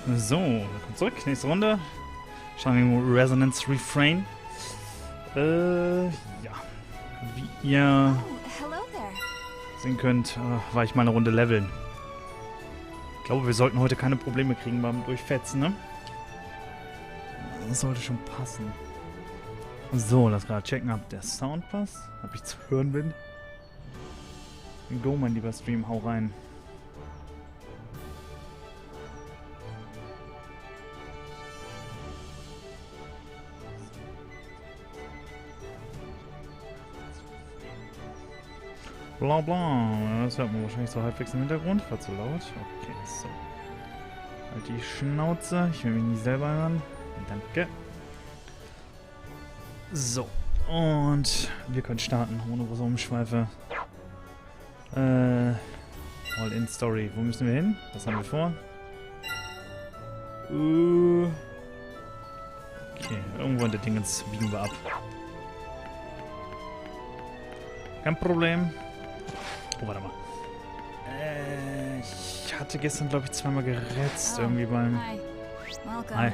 So, willkommen zurück. Nächste Runde. Schauen wir mal Resonance Refrain. Ja. Wie ihr sehen könnt, war ich mal eine Runde leveln. Ich glaube, wir sollten heute keine Probleme kriegen beim Durchfetzen, ne? Das sollte schon passen. So, lass gerade checken, ob der Sound passt. Ob ich zu hören bin. Go, mein lieber Stream, hau rein. Bla bla, das hört man wahrscheinlich so halbwegs im Hintergrund. War zu laut. Okay, so. Halt die Schnauze. Ich will mich nicht selber hören. Danke. So. Und wir können starten, ohne große Umschweife. All-in-Story. Wo müssen wir hin? Was haben wir vor? Okay, irgendwo in der Dingens biegen wir ab. Kein Problem. Oh, warte mal. Ich hatte gestern, glaube ich, zweimal gerätzt irgendwie beim... Hi.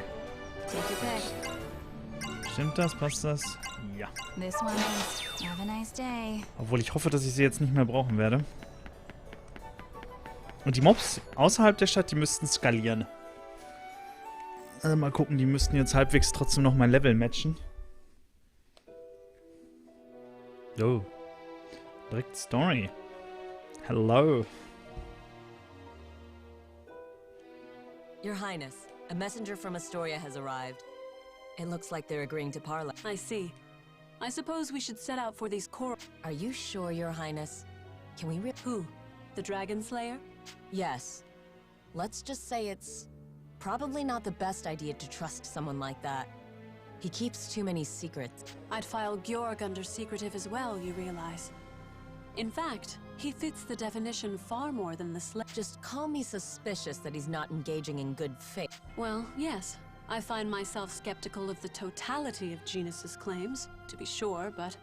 Stimmt das? Passt das? Ja. Obwohl ich hoffe, dass ich sie jetzt nicht mehr brauchen werde. Und die Mobs außerhalb der Stadt, die müssten skalieren. Mal gucken, die müssten jetzt halbwegs trotzdem noch mein Level matchen. Oh. Direkt Story. Hello. Your Highness, a messenger from Astoria has arrived. It looks like they're agreeing to parley. I see. I suppose we should set out for these coral... Are you sure, Your Highness? Can we Who? The Dragon Slayer? Yes. Let's just say it's probably not the best idea to trust someone like that. He keeps too many secrets. I'd file Georg under secretive as well, you realize. In fact, he fits the definition far more than the Just call me suspicious that he's not engaging in good faith. Well, yes. I find myself skeptical of the totality of Genus's claims, to be sure, but...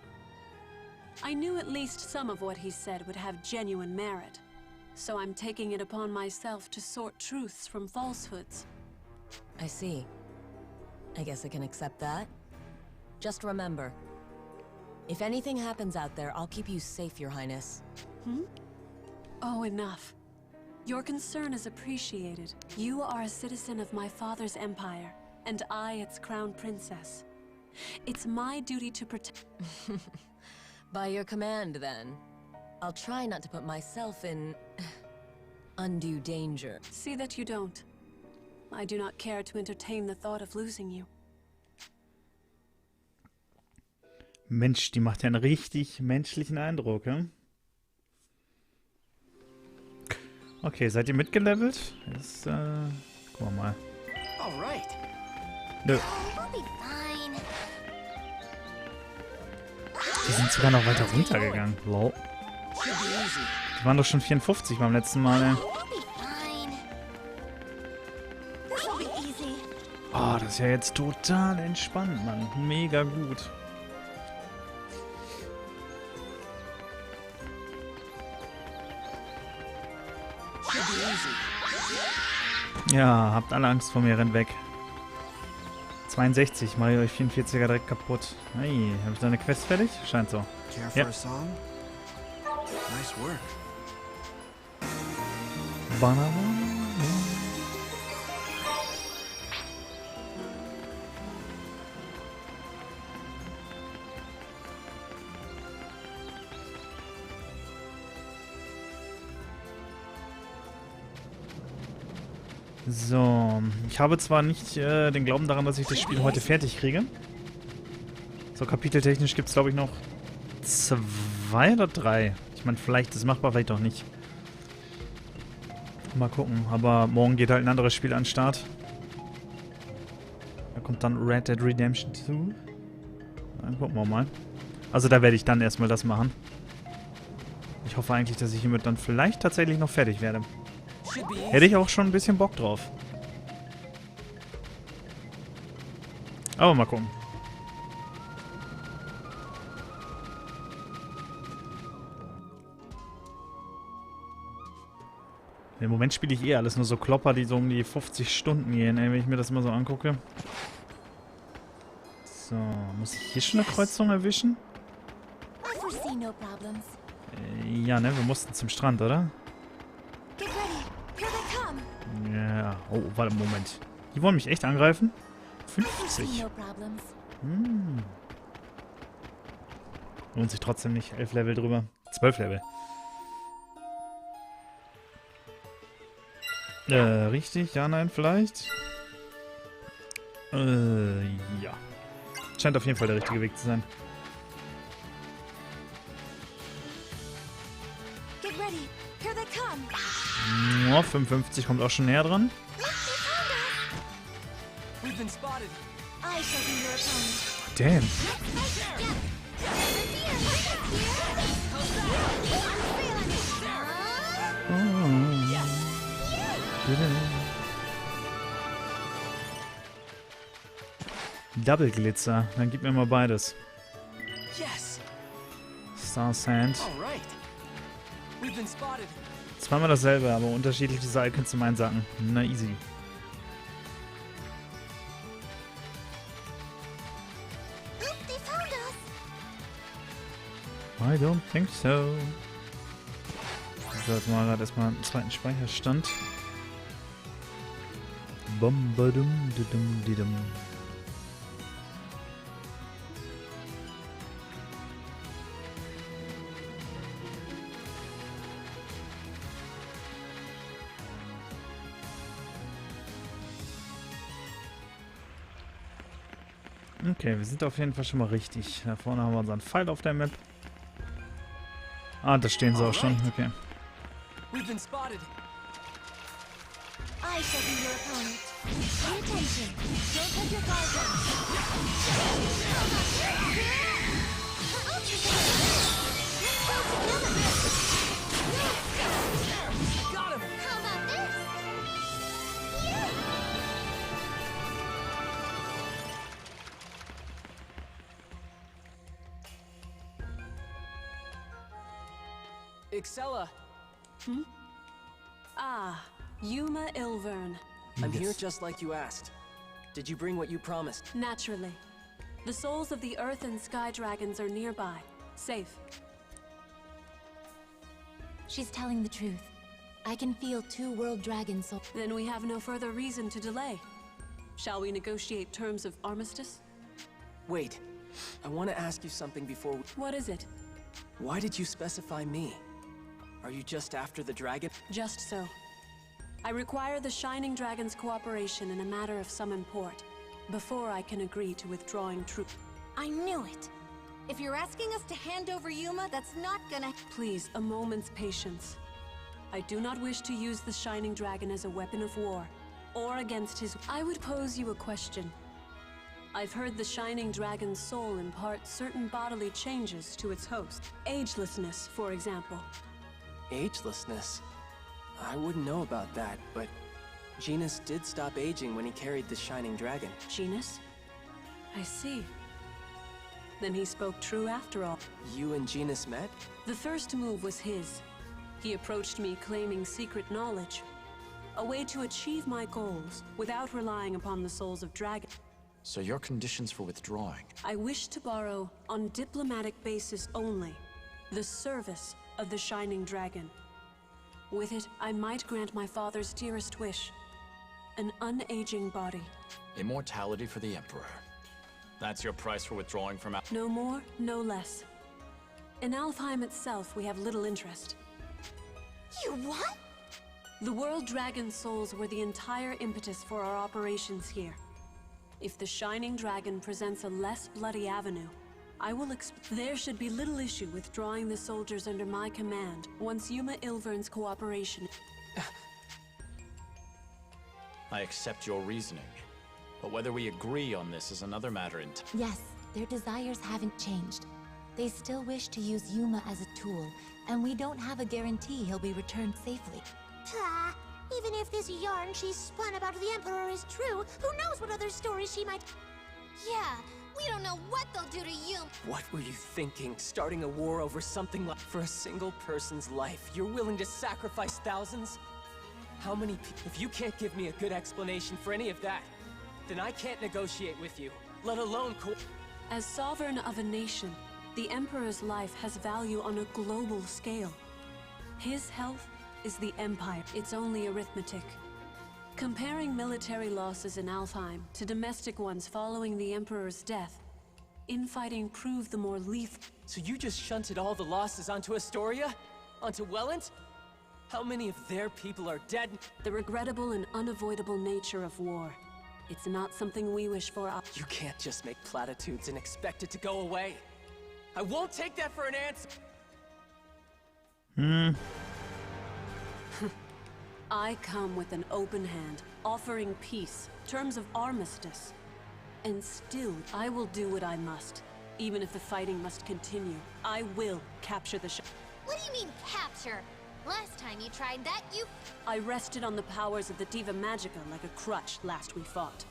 I knew at least some of what he said would have genuine merit. So I'm taking it upon myself to sort truths from falsehoods. I see. I guess I can accept that. Just remember, if anything happens out there, I'll keep you safe, Your Highness. Hmm? Oh, enough. Your concern is appreciated. You are a citizen of my father's empire, and I its crown princess. It's my duty to protect... By your command, then. I'll try not to put myself in... undue danger. See that you don't. I do not care to entertain the thought of losing you. Mensch, die macht ja einen richtig menschlichen Eindruck, hm? Okay, seid ihr mitgelevelt? Jetzt, gucken wir mal. Nö. Die sind sogar noch weiter runtergegangen. Lol. Die waren doch schon 54 beim letzten Mal, ey. Oh, das ist ja jetzt total entspannt, Mann. Mega gut. Ja, habt alle Angst vor mir, rennt weg. 62, mache ich euch 44er direkt kaputt. Hey, habe ich da eine Quest fertig? Scheint so. Ja. So, ich habe zwar nicht den Glauben daran, dass ich das Spiel heute fertig kriege. So, kapiteltechnisch gibt es, glaube ich, noch 2 oder 3. Ich meine, vielleicht ist es machbar, vielleicht auch nicht. Mal gucken, aber morgen geht halt ein anderes Spiel an den Start. Da kommt dann Red Dead Redemption 2. Dann gucken wir mal. Also da werde ich dann erstmal das machen. Ich hoffe eigentlich, dass ich hiermit dann vielleicht tatsächlich noch fertig werde. Hätte ich auch schon ein bisschen Bock drauf. Aber mal gucken. Im Moment spiele ich eh alles nur so Klopper, die so um die 50 Stunden gehen, ey, wenn ich mir das mal so angucke. So, muss ich hier schon eine Kreuzung erwischen? Ja, ne, wir mussten zum Strand, oder? Ja, oh, warte, Moment. Die wollen mich echt angreifen? 50. Lohnt sich trotzdem nicht. 11 Level drüber. 12 Level. Richtig? Ja, nein, vielleicht? Ja. Scheint auf jeden Fall der richtige Weg zu sein. Oh, 55 kommt auch schon näher dran. Damn. Double Glitzer. Dann gib mir mal beides. Star Sand. Zweimal dasselbe, aber unterschiedliche Icons zum Einsacken. Na easy. I don't think so. So, jetzt mal gerade erstmal einen zweiten Speicherstand. Bum badum didum didum. Okay, wir sind auf jeden Fall schon mal richtig. Da vorne haben wir unseren Pfeil auf der Map. Ah, da stehen sie auch schon. Okay. Excella! Hmm? Ah, Yuma Ilvern. I'm here just like you asked. Did you bring what you promised? Naturally. The souls of the Earth and Sky Dragons are nearby. Safe. She's telling the truth. I can feel 2 world dragons, so... Then we have no further reason to delay. Shall we negotiate terms of armistice? Wait. I want to ask you something before we... What is it? Why did you specify me? Are you just after the dragon? Just so. I require the Shining Dragon's cooperation in a matter of some import, before I can agree to withdrawing troops. I knew it! If you're asking us to hand over Yuma, that's not gonna... Please, a moment's patience. I do not wish to use the Shining Dragon as a weapon of war, or against his... I would pose you a question. I've heard the Shining Dragon's soul impart certain bodily changes to its host. Agelessness, for example. Agelessness? I wouldn't know about that, but... Genus did stop aging when he carried the Shining Dragon. Genus? I see. Then he spoke true after all. You and Genus met? The first move was his. He approached me claiming secret knowledge. A way to achieve my goals without relying upon the souls of dragons. So your conditions for withdrawing? I wish to borrow, on diplomatic basis only, the service of the Shining Dragon. With it, I might grant my father's dearest wish. An unaging body. Immortality for the Emperor. That's your price for withdrawing from... No more, no less. In Alfheim itself, we have little interest. You what? The World Dragon souls were the entire impetus for our operations here. If the Shining Dragon presents a less bloody avenue, I will there should be little issue with drawing the soldiers under my command once Yuma Ilvern's cooperation... I accept your reasoning. But whether we agree on this is another matter in... Yes, their desires haven't changed. They still wish to use Yuma as a tool, and we don't have a guarantee he'll be returned safely. Even if this yarn she's spun about the Emperor is true, who knows what other stories she might... Yeah, we don't know what they'll do to you. What were you thinking? Starting a war over something like... For a single person's life, you're willing to sacrifice thousands? How many people? If you can't give me a good explanation for any of that, then I can't negotiate with you, let alone As sovereign of a nation, the Emperor's life has value on a global scale. His health is the Empire. It's only arithmetic. Comparing military losses in Alfheim to domestic ones following the Emperor's death, infighting proved the more lethal. So you just shunted all the losses onto Astoria? Onto Welland? How many of their people are dead? The regrettable and unavoidable nature of war. It's not something we wish for. You can't just make platitudes and expect it to go away. I won't take that for an answer. I come with an open hand, offering peace, terms of armistice. And still, I will do what I must. Even if the fighting must continue, I will capture the What do you mean, capture? Last time you tried that, I rested on the powers of the Diva Magica like a crutch last we fought.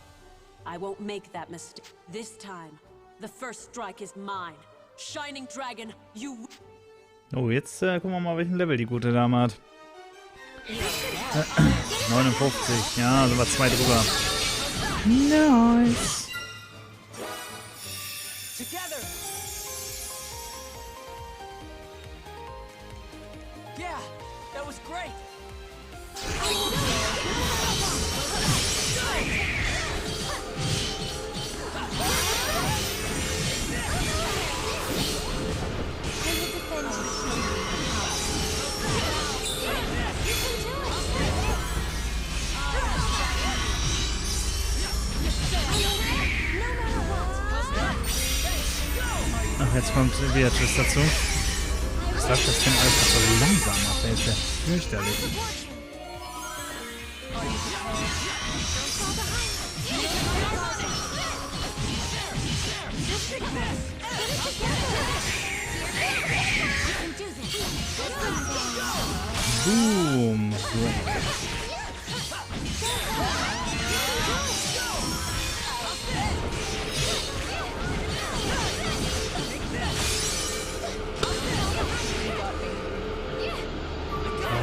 I won't make that mistake. This time, the first strike is mine. Shining Dragon, you... Oh, jetzt gucken wir mal, welchen Level die gute Dame hat. 59. Ja, sind wir 2 drüber. Nice. Together. Yeah, that was great. Ach, jetzt kommt Beatrice dazu. Was läuft das denn alles so langsam ab? Der ist ja fürchterlich. Boom.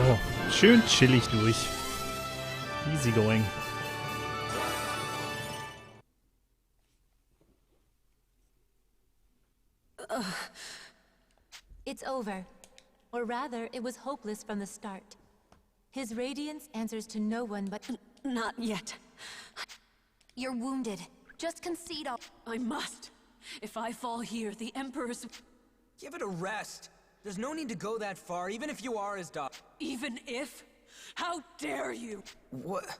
Oh, schön chillig durch. Easy going. It's over. Or rather, it was hopeless from the start. His radiance answers to no one but... Not yet. You're wounded. Just concede all. I must. If I fall here, the Emperor's... Give it a rest. There's no need to go that far, even if you are his daughter. Even if? How dare you? What?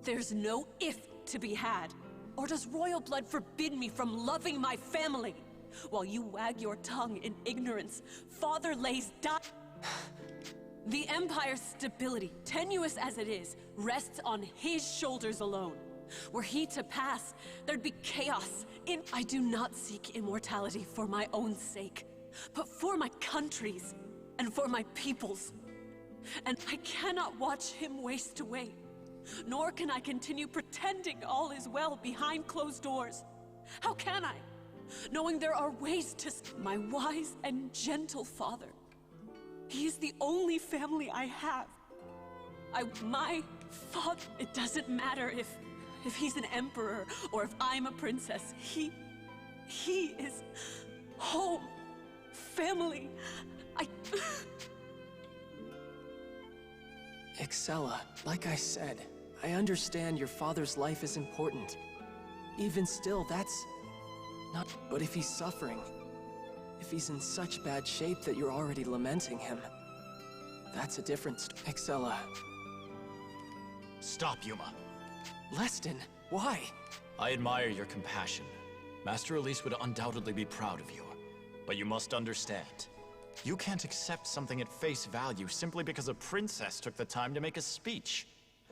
There's no if to be had. Or does royal blood forbid me from loving my family? While you wag your tongue in ignorance, Father lays The Empire's stability, tenuous as it is, rests on his shoulders alone. Were he to pass, there'd be chaos. I do not seek immortality for my own sake, but for my country's and for my people's. And I cannot watch him waste away. Nor can I continue pretending all is well behind closed doors. How can I? Knowing there are ways to... My wise and gentle father. He is the only family I have. My father... It doesn't matter if he's an emperor or if I'm a princess. He is home. Family. Excella, like I said, I understand your father's life is important. Even still, that's not... But if he's suffering, if he's in such bad shape that you're already lamenting him, that's a different Excella. Stop, Yuma. Leston, why? I admire your compassion. Master Elise would undoubtedly be proud of you. But you must understand, you can't accept something at face value simply because a princess took the time to make a speech.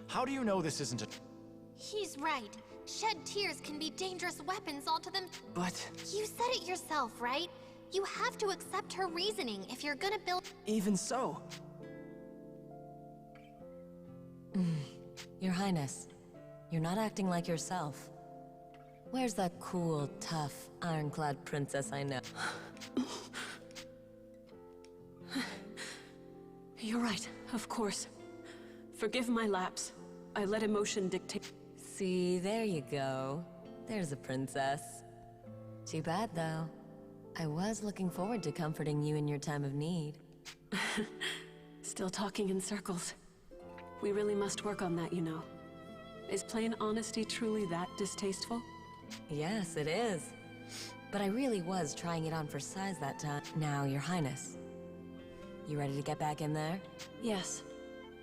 How do you know this isn't a... He's right. Shed tears can be dangerous weapons all to them. But... You said it yourself, right? You have to accept her reasoning if you're gonna build... Even so... Your Highness, you're not acting like yourself. Where's that cool, tough, ironclad princess I know? You're right, of course. Forgive my lapse. I let emotion dictate. See, there you go. There's a princess. Too bad, though. I was looking forward to comforting you in your time of need. Still talking in circles. We really must work on that, you know. Is plain honesty truly that distasteful? Yes, it is. But I really was trying it on for size that time. Now, Your Highness. You ready to get back in there? Yes,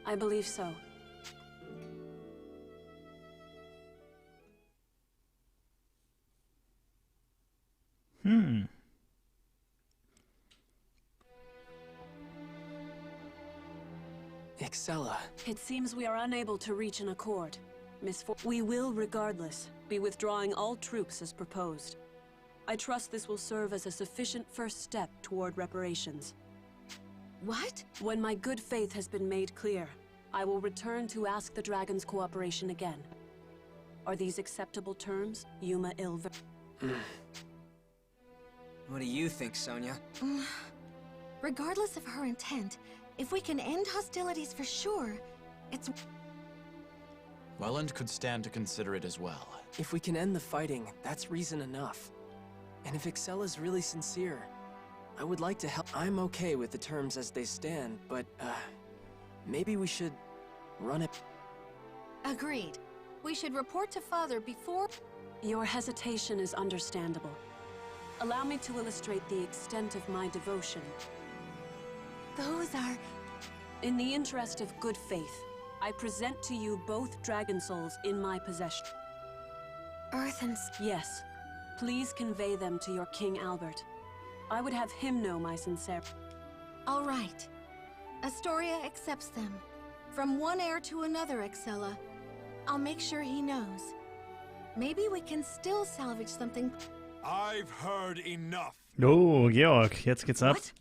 I believe so. Excella. It seems we are unable to reach an accord. We will, regardless, be withdrawing all troops as proposed. I trust this will serve as a sufficient first step toward reparations. What? When my good faith has been made clear, I will return to ask the Dragon's cooperation again. Are these acceptable terms, Yuma Ilver? What do you think, Sonia? Regardless of her intent, if we can end hostilities for sure, it's... Welland could stand to consider it as well. If we can end the fighting, that's reason enough. And if Excella's really sincere, I would like to help. I'm okay with the terms as they stand, but, maybe we should run it. Agreed. We should report to Father before... Your hesitation is understandable. Allow me to illustrate the extent of my devotion. Those are... In the interest of good faith, I present to you both dragon souls in my possession. Earth and... Yes. Please convey them to your King Albert. I would have him know my sincerity. All right. Astoria accepts them. From one heir to another, Excella. I'll make sure he knows. Maybe we can still salvage something. I've heard enough. Oh, Georg, jetzt geht's ab. What?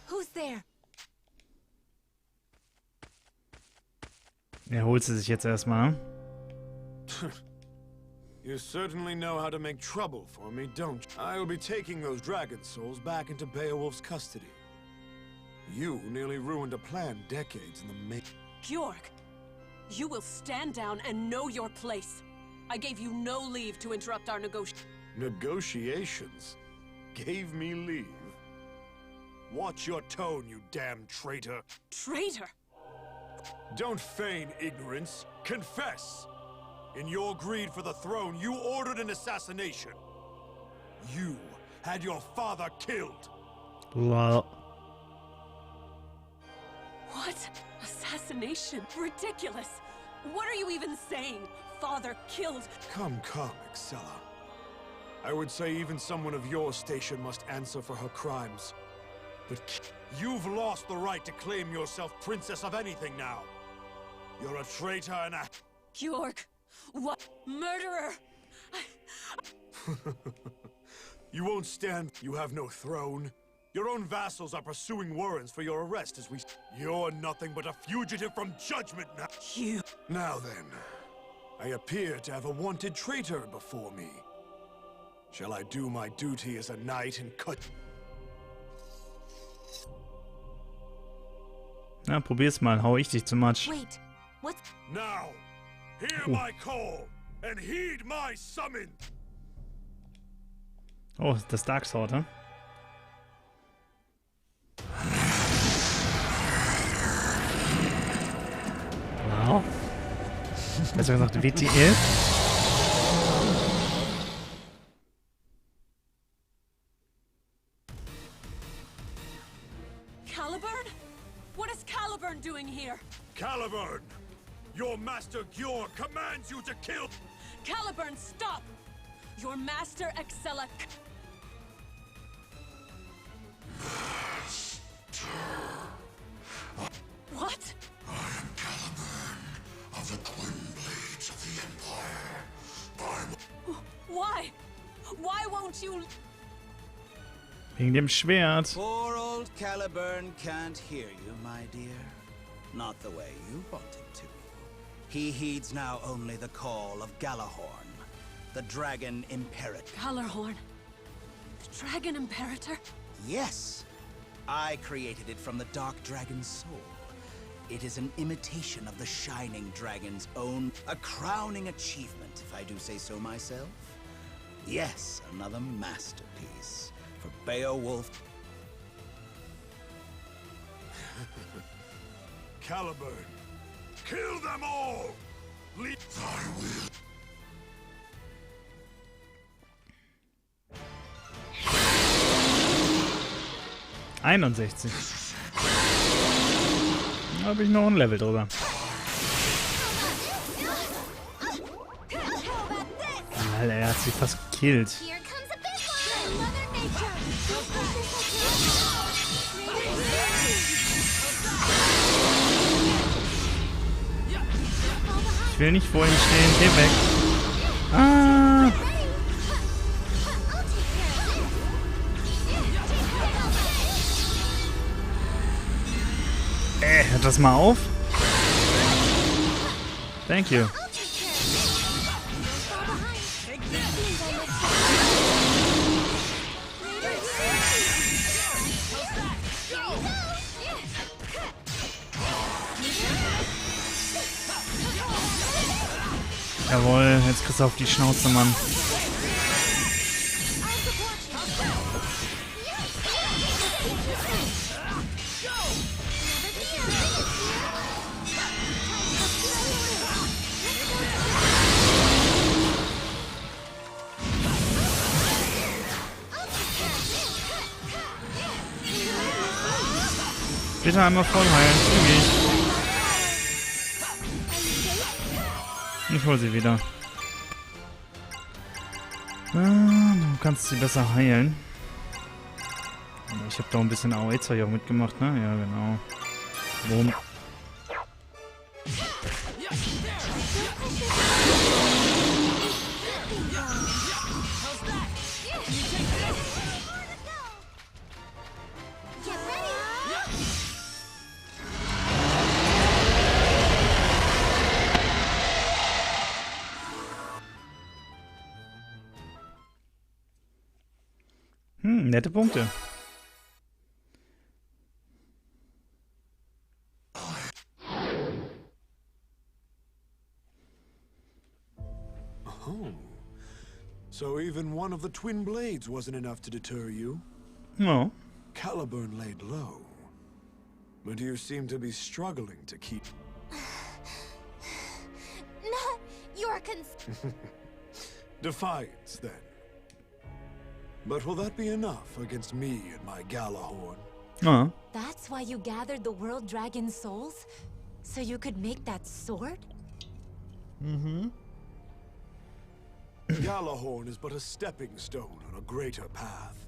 Who's there? Er holt sie sich jetzt erstmal. You certainly know how to make trouble for me, don't you? I'll be taking those dragon souls back into Beowulf's custody. You nearly ruined a plan decades in the making. Georg, you will stand down and know your place. I gave you no leave to interrupt our negotiations. Negotiations? Gave me leave? Watch your tone, you damn traitor. Traitor? Don't feign ignorance. Confess! In your greed for the throne, you ordered an assassination. You had your father killed. Lol. What? Assassination? Ridiculous! What are you even saying? Father killed... Come, Excella. I would say even someone of your station must answer for her crimes. But you've lost the right to claim yourself princess of anything now. You're a traitor and a... Georg! What? Murderer! You won't stand. You have no throne. Your own vassals are pursuing warrants for your arrest as we... You're nothing but a fugitive from judgment now. You... Now then, I appear to have a wanted traitor before me. Shall I do my duty as a knight and cut... Na, probier's mal. Hau ich dich zu Matsch. Wait, what? Now, hear my call and heed my summons. Oh, das Dark Sword, ne? Wow. Besser gesagt, WTF. Caliburn? What is Caliburn doing here? Caliburn, your master GER commands you to kill... Caliburn, stop! Your master Excella... What? I am Caliburn of the Twin Blades of the Empire. Why? Why won't you... Wegen dem Schwert. Poor old Caliburn can't hear you, my dear. Not the way you want him to. He heeds now only the call of Galahorn, the Dragon Imperator. Galahorn? The Dragon Imperator? Yes. I created it from the Dark Dragon's soul. It is an imitation of the Shining Dragon's own, a crowning achievement, if I do say so myself. Yes, another masterpiece for Beowulf. Caliburn, kill them all! I will. 61. Da habe ich noch ein Level drüber. Alter, er hat sie fast gekillt. Ich will nicht vor ihm stehen. Geh weg. Ah! Hört das mal auf? Thank you. Jawohl, jetzt kriegst du auf die Schnauze, Mann. Bitte einmal voll heilen, zügig. Ich hol sie wieder. Du kannst sie besser heilen. Ich habe da ein bisschen AOE-Zeug auch mitgemacht, ne? Ja, genau. Boom. Nette Punkte. Oh. So even one of the twin blades wasn't enough to deter you? No. Caliburn laid low. But you seem to be struggling to keep... Not your Defiance, then. But will that be enough against me and my Galahorn? That's why you gathered the World Dragon souls? So you could make that sword? Mm-hmm. Galahorn is but a stepping stone on a greater path.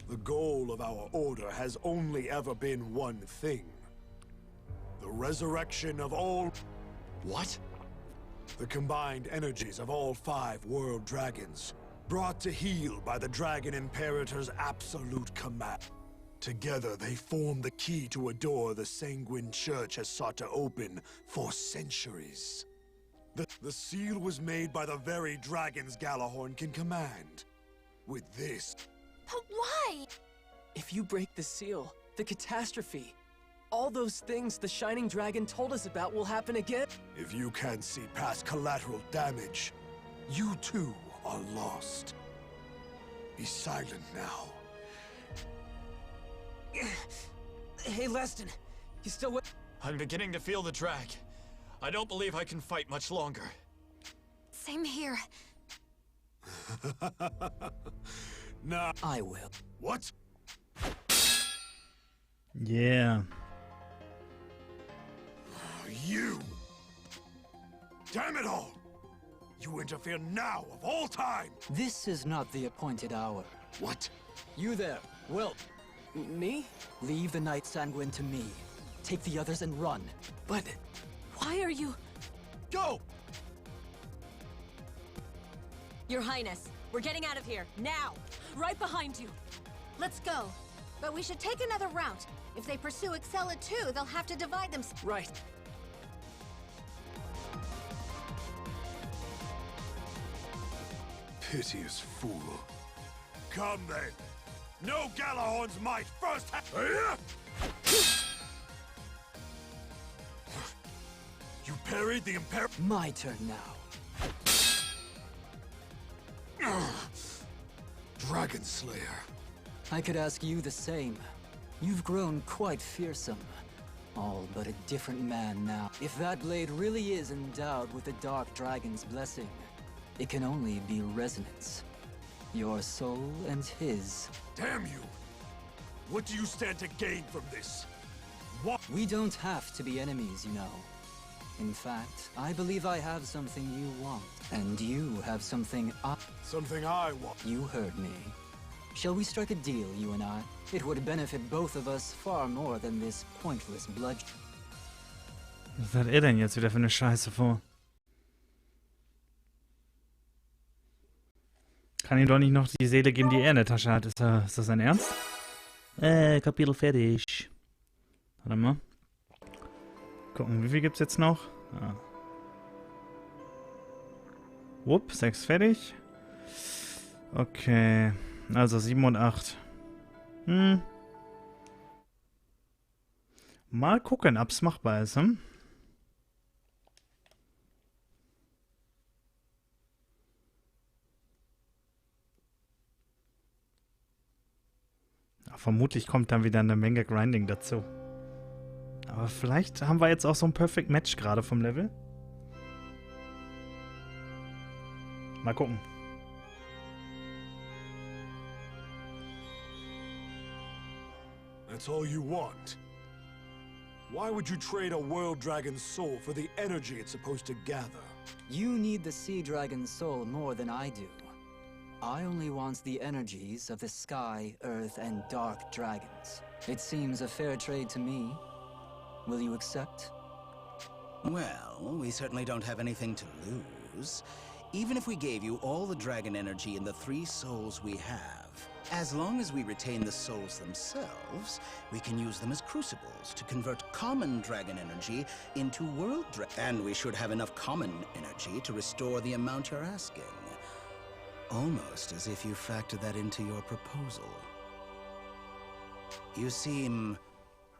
The goal of our order has only ever been one thing. The resurrection of all... What? The combined energies of all 5 world dragons, brought to heel by the Dragon Imperator's absolute command. Together, they form the key to a door the Sanguine Church has sought to open for centuries. The seal was made by the very dragons Galahorn can command. With this... But why? If you break the seal, the catastrophe, all those things the Shining Dragon told us about will happen again. If you can't see past collateral damage, you too are lost. Be silent now. Hey, Leston, you still with? I'm beginning to feel the drag. I don't believe I can fight much longer. Same here. Nah. I will. What? Yeah. You! Damn it all! You interfere now, of all time! This is not the appointed hour. What? You there, Will. Me? Leave the Knight Sanguine to me. Take the others and run. But... Why are you... Go! Your Highness, we're getting out of here, now! Right behind you! Let's go. But we should take another route. If they pursue Excella too, they'll have to divide them. Right. Piteous fool. Come then. No Galahorn's might first You parried the Imperial. My turn now. Dragon Slayer. I could ask you the same. You've grown quite fearsome. All but a different man now. If that blade really is endowed with the Dark Dragon's blessing, it can only be Resonance. Your soul and his. Damn you! What do you stand to gain from this? What? We don't have to be enemies, you know. In fact, I believe I have something you want. And you have something Something I want. You heard me. Shall we strike a deal, you and I? It would benefit both of us far more than this pointless bloodshed. Was hat er denn jetzt wieder für eine Scheiße vor? Kann ihm doch nicht noch die Seele geben, die er in der Tasche hat. Ist das sein Ernst? Kapitel fertig. Warte mal. Gucken, wie viel gibt's jetzt noch? Ah. Wupp, 6 fertig. Okay. Also 7 und 8. Mal gucken, ob's machbar ist, hm? Ja, vermutlich kommt dann wieder eine Menge Grinding dazu. Aber vielleicht haben wir jetzt auch so ein Perfect Match gerade vom Level. Mal gucken. That's all you want. Why would you trade a world dragon's soul for the energy it's supposed to gather? You need the Sea Dragon's soul more than I do. I only want the energies of the Sky, Earth, and Dark Dragons. It seems a fair trade to me. Will you accept? Well, we certainly don't have anything to lose. Even if we gave you all the dragon energy in the 3 souls we have, as long as we retain the souls themselves, we can use them as crucibles to convert common dragon energy into world dragon. And we should have enough common energy to restore the amount you're asking. Almost as if you factored that into your proposal. You seem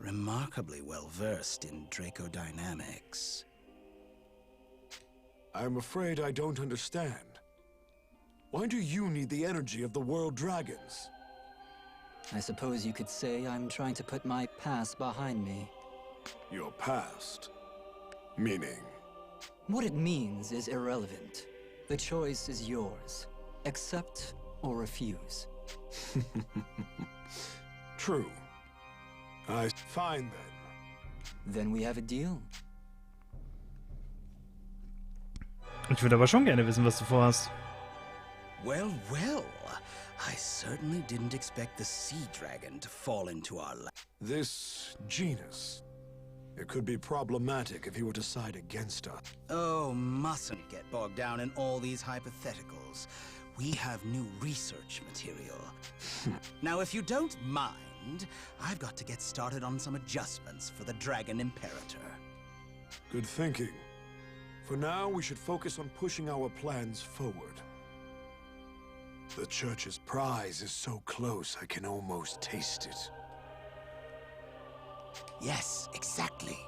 remarkably well versed in Dracodynamics. I'm afraid I don't understand. Why do you need the energy of the world dragons? I suppose you could say I'm trying to put my past behind me. Your past? Meaning? What it means is irrelevant. The choice is yours. Accept or refuse. True. Fine then. Then we have a deal. Ich würde aber schon gerne wissen, was du vorhast. Well, well. I certainly didn't expect the sea dragon to fall into our lap. This genus, it could be problematic if he were to side against us. Oh, mustn't get bogged down in all these hypotheticals. We have new research material. Now, if you don't mind, I've got to get started on some adjustments for the Dragon Imperator. Good thinking. For now, we should focus on pushing our plans forward. The Church's prize is so close, I can almost taste it. Yes, exactly.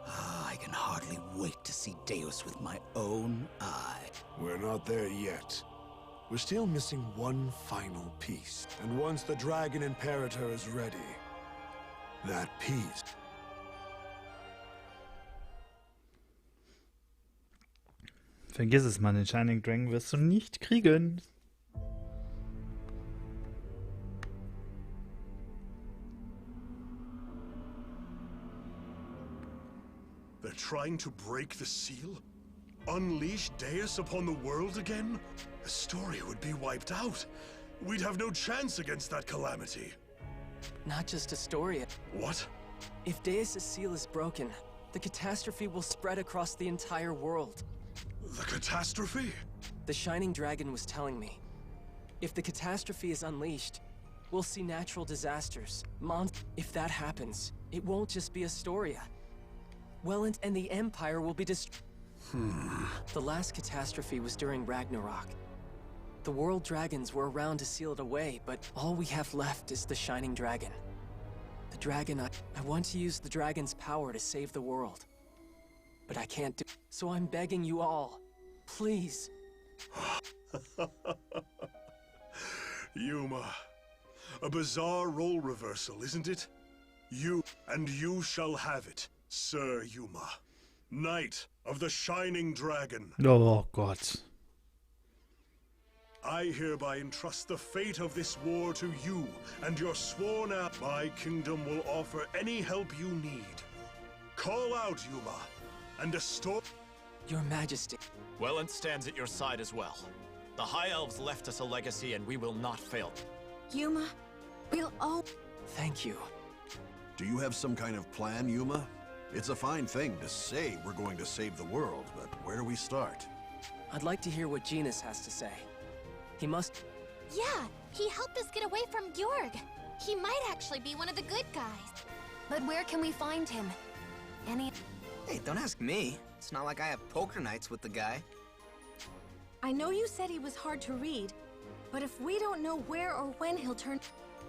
I can hardly wait to see Deus with my own eye. We're not there yet. We're still missing one final piece. And once the Dragon Imperator is ready, that piece... Vergiss es, Mann, den Shining Dragon wirst du nicht kriegen. They're trying to break the seal? Unleash Deus upon the world again? Astoria would be wiped out. We'd have no chance against that calamity. Not just Astoria. What? If Deus' seal is broken, the catastrophe will spread across the entire world. The catastrophe? The Shining Dragon was telling me. If the catastrophe is unleashed, we'll see natural disasters. If that happens, it won't just be Astoria. Welland and the Empire will be destroyed. The last catastrophe was during Ragnarok. The world dragons were around to seal it away, but all we have left is the Shining Dragon. The dragon I want to use the dragon's power to save the world. But I can't do so I'm begging you all, please. Yuma, a bizarre role reversal, isn't it? You shall have it, Sir Yuma, Knight of the Shining Dragon. Oh Gott. I hereby entrust the fate of this war to you and your sworn ally. My kingdom will offer any help you need. Call out, Yuma, and Your Majesty. Welland stands at your side as well. The High Elves left us a legacy and we will not fail. Yuma, we'll all... Thank you. Do you have some kind of plan, Yuma? It's a fine thing to say we're going to save the world, but where do we start? I'd like to hear what Genis has to say. He must... Yeah, he helped us get away from Georg. He might actually be one of the good guys. But where can we find him? Hey, don't ask me. It's not like I have poker nights with the guy. I know you said he was hard to read, but if we don't know where or when he'll turn...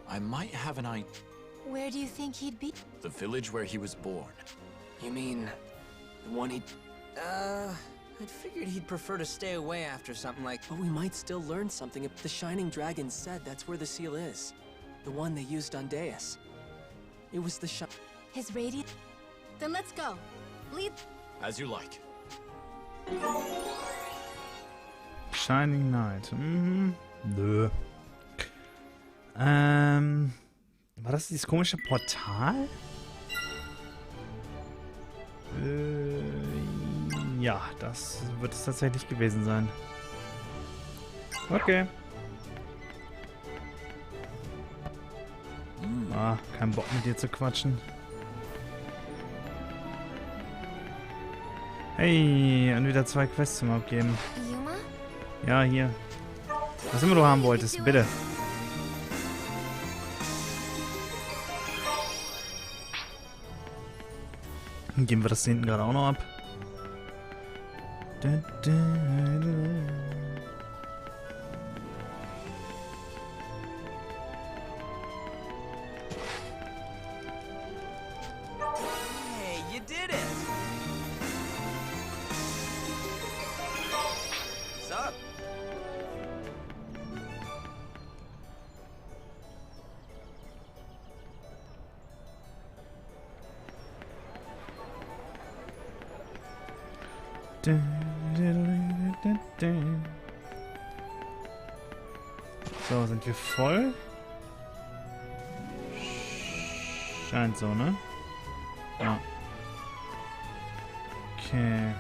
I might have an idea. Where do you think he'd be? The village where he was born. You mean... the one he... I'd figured he'd prefer to stay away after something like... But we might still learn something if the Shining Dragon said that's where the seal is. The one they used on Deus. It was the His radiant... Then let's go. Lead... As you like. Shining Knight. Nö. War das dieses komische Portal? Ja, das wird es tatsächlich gewesen sein. Okay. Ah, kein Bock mit dir zu quatschen. Hey, und wieder 2 Quests zum Abgeben. Yuma? Ja, hier. Was immer du haben wolltest, bitte. Geben wir das hinten gerade auch noch ab. Hey, you did it! What's up? So, sind wir voll? Scheint so, ne? Ja. Okay.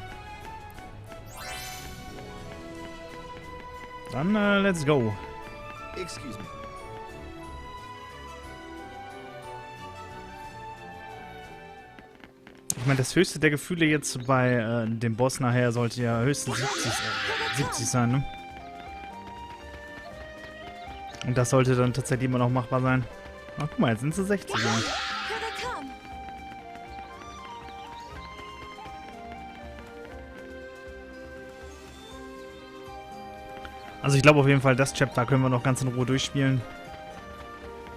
Dann, let's go. Excuse me. Ich meine, das höchste der Gefühle jetzt bei dem Boss nachher sollte ja höchstens 70 sein, ne? Und das sollte dann tatsächlich immer noch machbar sein. Ach, guck mal, jetzt sind sie 60. Ja. Also ich glaube auf jeden Fall, das Chapter können wir noch ganz in Ruhe durchspielen.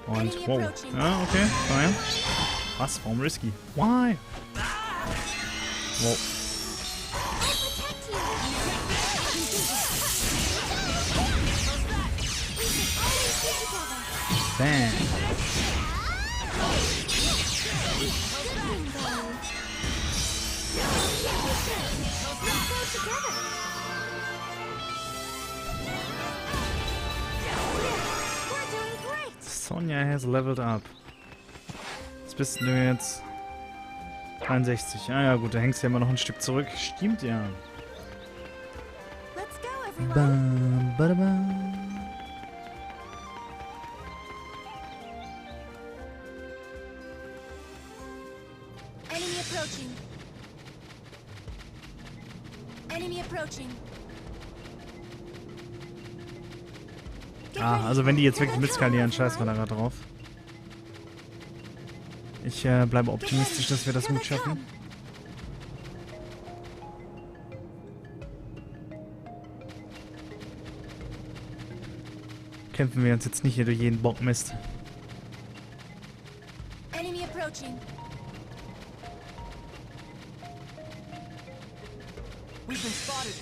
Und, wow. Ja, okay, komm her. Was? Warum risky? Why? Wow. Bam. Sonja has leveled up. Was bist du jetzt? 63. Ah ja gut, da hängst du ja immer noch ein Stück zurück. Stimmt ja. Bam, badabam. Enemy approaching. Enemy approaching. Ah, also wenn die jetzt wirklich mitskalieren, scheiß mal da gerade drauf. Ich bleibe optimistisch, dass wir das gut schaffen. Kämpfen wir uns jetzt nicht hier durch jeden Bockmist. Enemy approaching. We've been spotted.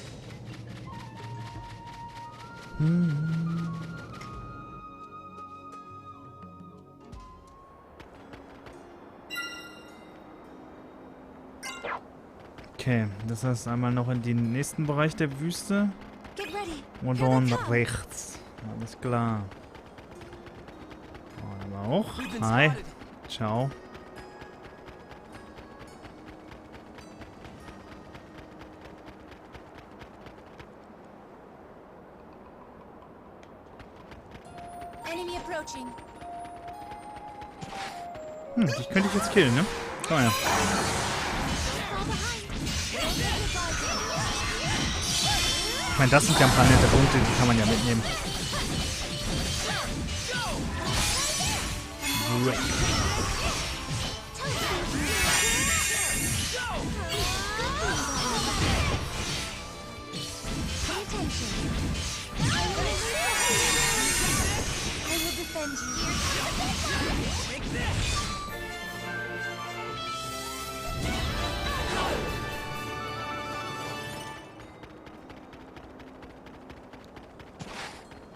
Okay, das heißt einmal noch in den nächsten Bereich der Wüste. Und dann rechts. Alles klar. Aber auch. Hi. Ciao. Dich könnte ich jetzt killen, ne? Komm her. Ich meine, das sind ja ein paar nette Punkte, die kann man ja mitnehmen.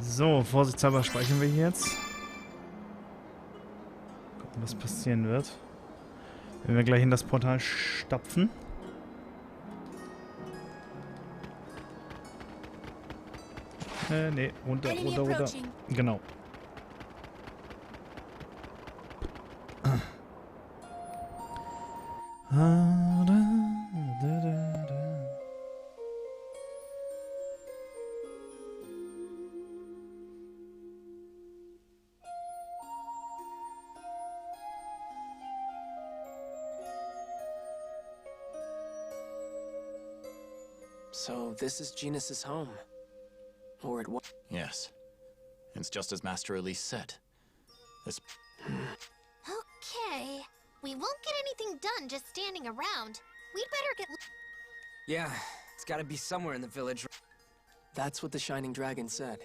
So, vorsichtshalber speichern wir jetzt. Gucken, was passieren wird. Wenn wir gleich in das Portal stapfen. Nee, runter. Genau. So, this is Genus's home. Or it was. Yes. It's just as Master Elise said. This... Okay. We won't get anything done just standing around. We'd better get... Yeah, it's gotta be somewhere in the village. That's what the Shining Dragon said.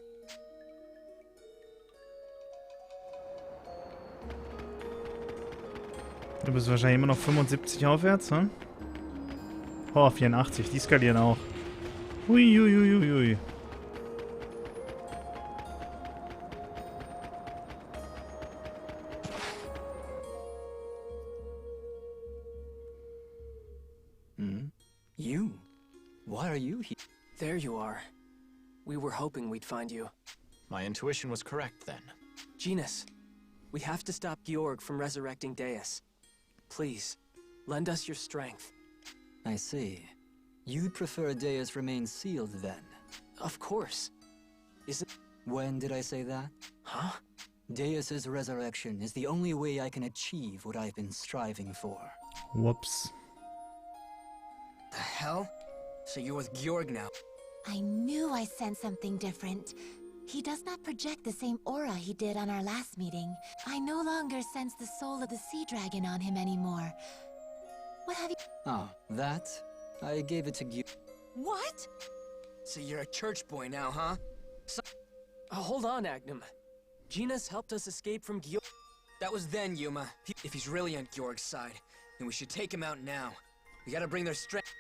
Du bist wahrscheinlich immer noch 75 aufwärts, ne? Oh, 84, die skalieren auch. Hui. You? Why are you here? There you are. We were hoping we'd find you. My intuition was correct then. Genus, we have to stop Georg from resurrecting Deus. Please, lend us your strength. I see. You'd prefer Deus remain sealed then? Of course. Isn't... When did I say that? Huh? Deus's resurrection is the only way I can achieve what I've been striving for. Whoops. The hell? So you're with Georg now? I knew I sensed something different. He does not project the same aura he did on our last meeting. I no longer sense the soul of the sea dragon on him anymore. What have you... Oh, that? I gave it to Georg. What? So you're a church boy now, huh? Hold on, Agnum. Genus helped us escape from Georg. That was then, Yuma. If he's really on Georg's side, then we should take him out now. We gotta bring their strength.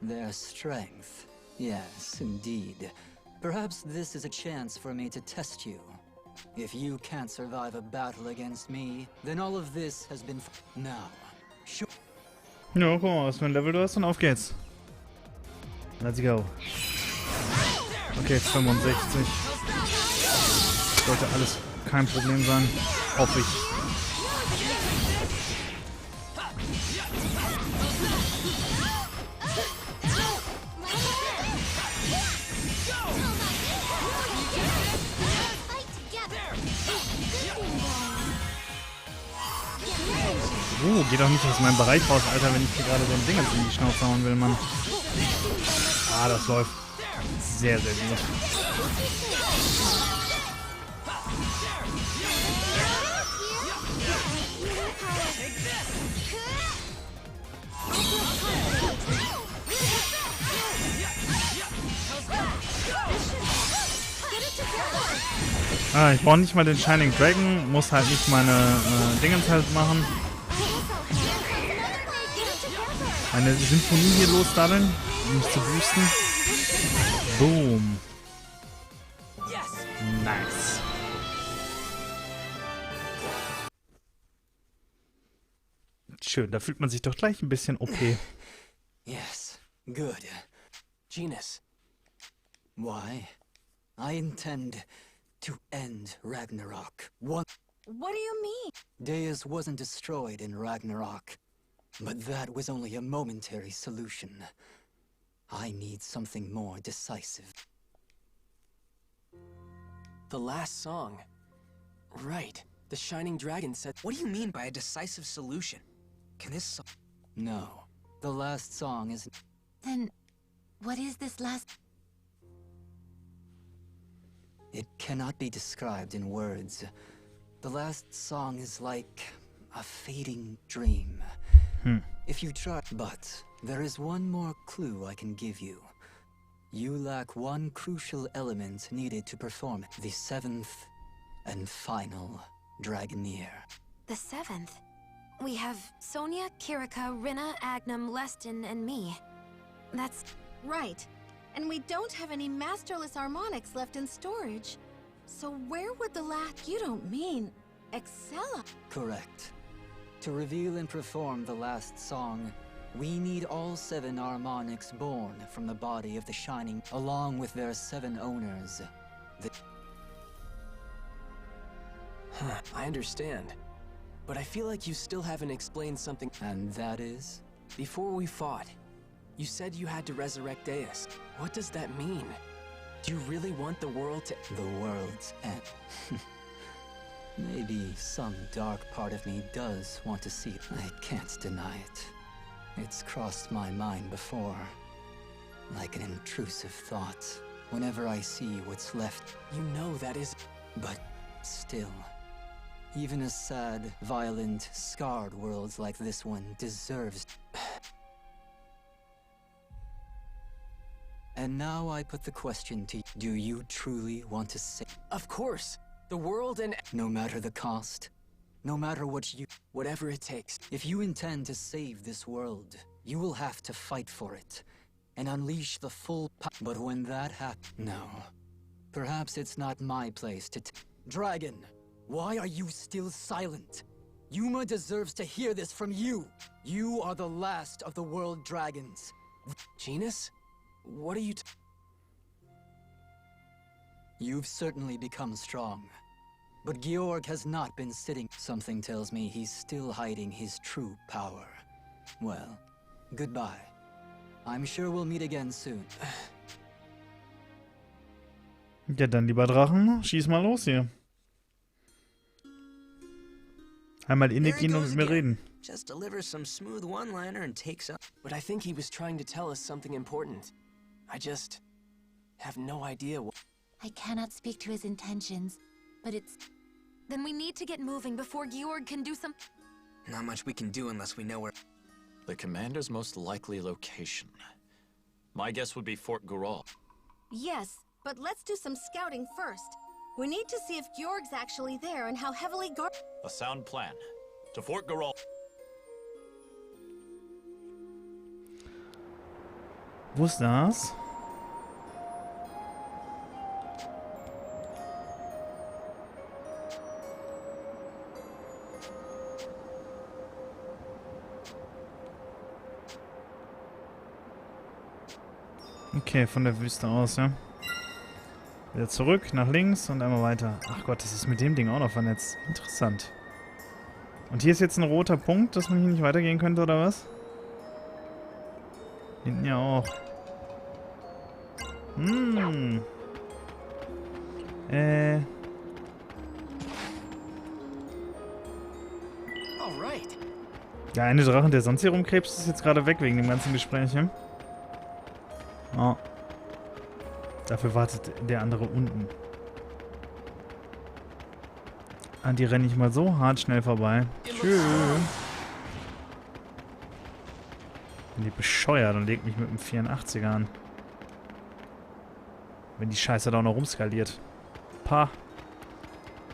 Their strength. Yes, indeed. Perhaps this is a chance for me to test you. If you can't survive a battle against me, then all of this has been... Now, sure. Ja, guck mal, was für ein Level du hast und auf geht's. Let's go. Okay, 65. Sollte alles kein Problem sein. Hoffe ich. Geh doch nicht aus meinem Bereich raus, Alter, wenn ich hier gerade so ein Ding in die Schnauze hauen will, Mann. Ah, das läuft sehr, sehr gut. Ah, ich brauche nicht mal den Shining Dragon, muss halt nicht meine Dingens halt machen. Eine Symphonie hier losdaddeln, um mich zu boosten. Boom. Nice. Schön, da fühlt man sich doch gleich ein bisschen OP. Yes, good. Genus. Why? I intend to end Ragnarok. What do you mean? Deus wasn't destroyed in Ragnarok, but that was only a momentary solution. I need something more decisive. The last song. Right. The Shining Dragon said... What do you mean by a decisive solution? Can this song... No. The last song is... Then, what is this last... It cannot be described in words. The last song is like a fading dream. If you try... But there is one more clue I can give you. You lack one crucial element needed to perform it. The seventh and final Dragoneer. The seventh? We have Sonia, Kirika, Rinna, Agnum, Leston, and me. That's... Right. And we don't have any masterless harmonics left in storage. So where would the last... You don't mean... Excella? Correct. To reveal and perform the last song, we need all 7 harmonics born from the body of the Shining, along with their 7 owners. I understand. But I feel like you still haven't explained something. And that is? Before we fought, you said you had to resurrect Deus. What does that mean? Do you really want the world to... The world's end. Maybe some dark part of me does want to see it. I can't deny it. It's crossed my mind before. Like an intrusive thought. Whenever I see what's left. You know that is... But still... Even a sad, violent, scarred world like this one deserves... And now I put the question to you. Do you truly want to say... Of course! The world and... No matter the cost, no matter what you... Whatever it takes. If you intend to save this world, you will have to fight for it, and unleash the full But when that happens... No. Perhaps it's not my place to Dragon, why are you still silent? Yuma deserves to hear this from you! You are the last of the world dragons. Genus? What are you You've certainly become strong. But Georg has not been sitting. Something tells me he's still hiding his true power. Well, goodbye. I'm sure we'll meet again soon. Ja, dann lieber Drachen, schieß mal los hier. Einmal inne gehen und mit mir reden. Just deliver some smooth one-liner and take some... But I think he was trying to tell us something important. I just... have no idea what... I cannot speak to his intentions, but it's... Then we need to get moving before Georg can do some... Not much we can do unless we know where... The commander's most likely location. My guess would be Fort Gural. Yes, but let's do some scouting first. We need to see if Georg's actually there and how heavily guarded... A sound plan. To Fort Gural. Wo ist das? Okay, von der Wüste aus, ja. Wieder zurück, nach links und einmal weiter. Ach Gott, das ist mit dem Ding auch noch vernetzt. Interessant. Und hier ist jetzt ein roter Punkt, dass man hier nicht weitergehen könnte, oder was? Hinten ja auch. Der eine Drachen, der sonst hier rumkrebst, ist jetzt gerade weg wegen dem ganzen Gespräch, ja? Oh. Dafür wartet der andere unten. An die renne ich mal so hart schnell vorbei. Tschüss. Bin die bescheuert und legt mich mit dem 84er an. Wenn die Scheiße da auch noch rumskaliert. Pah.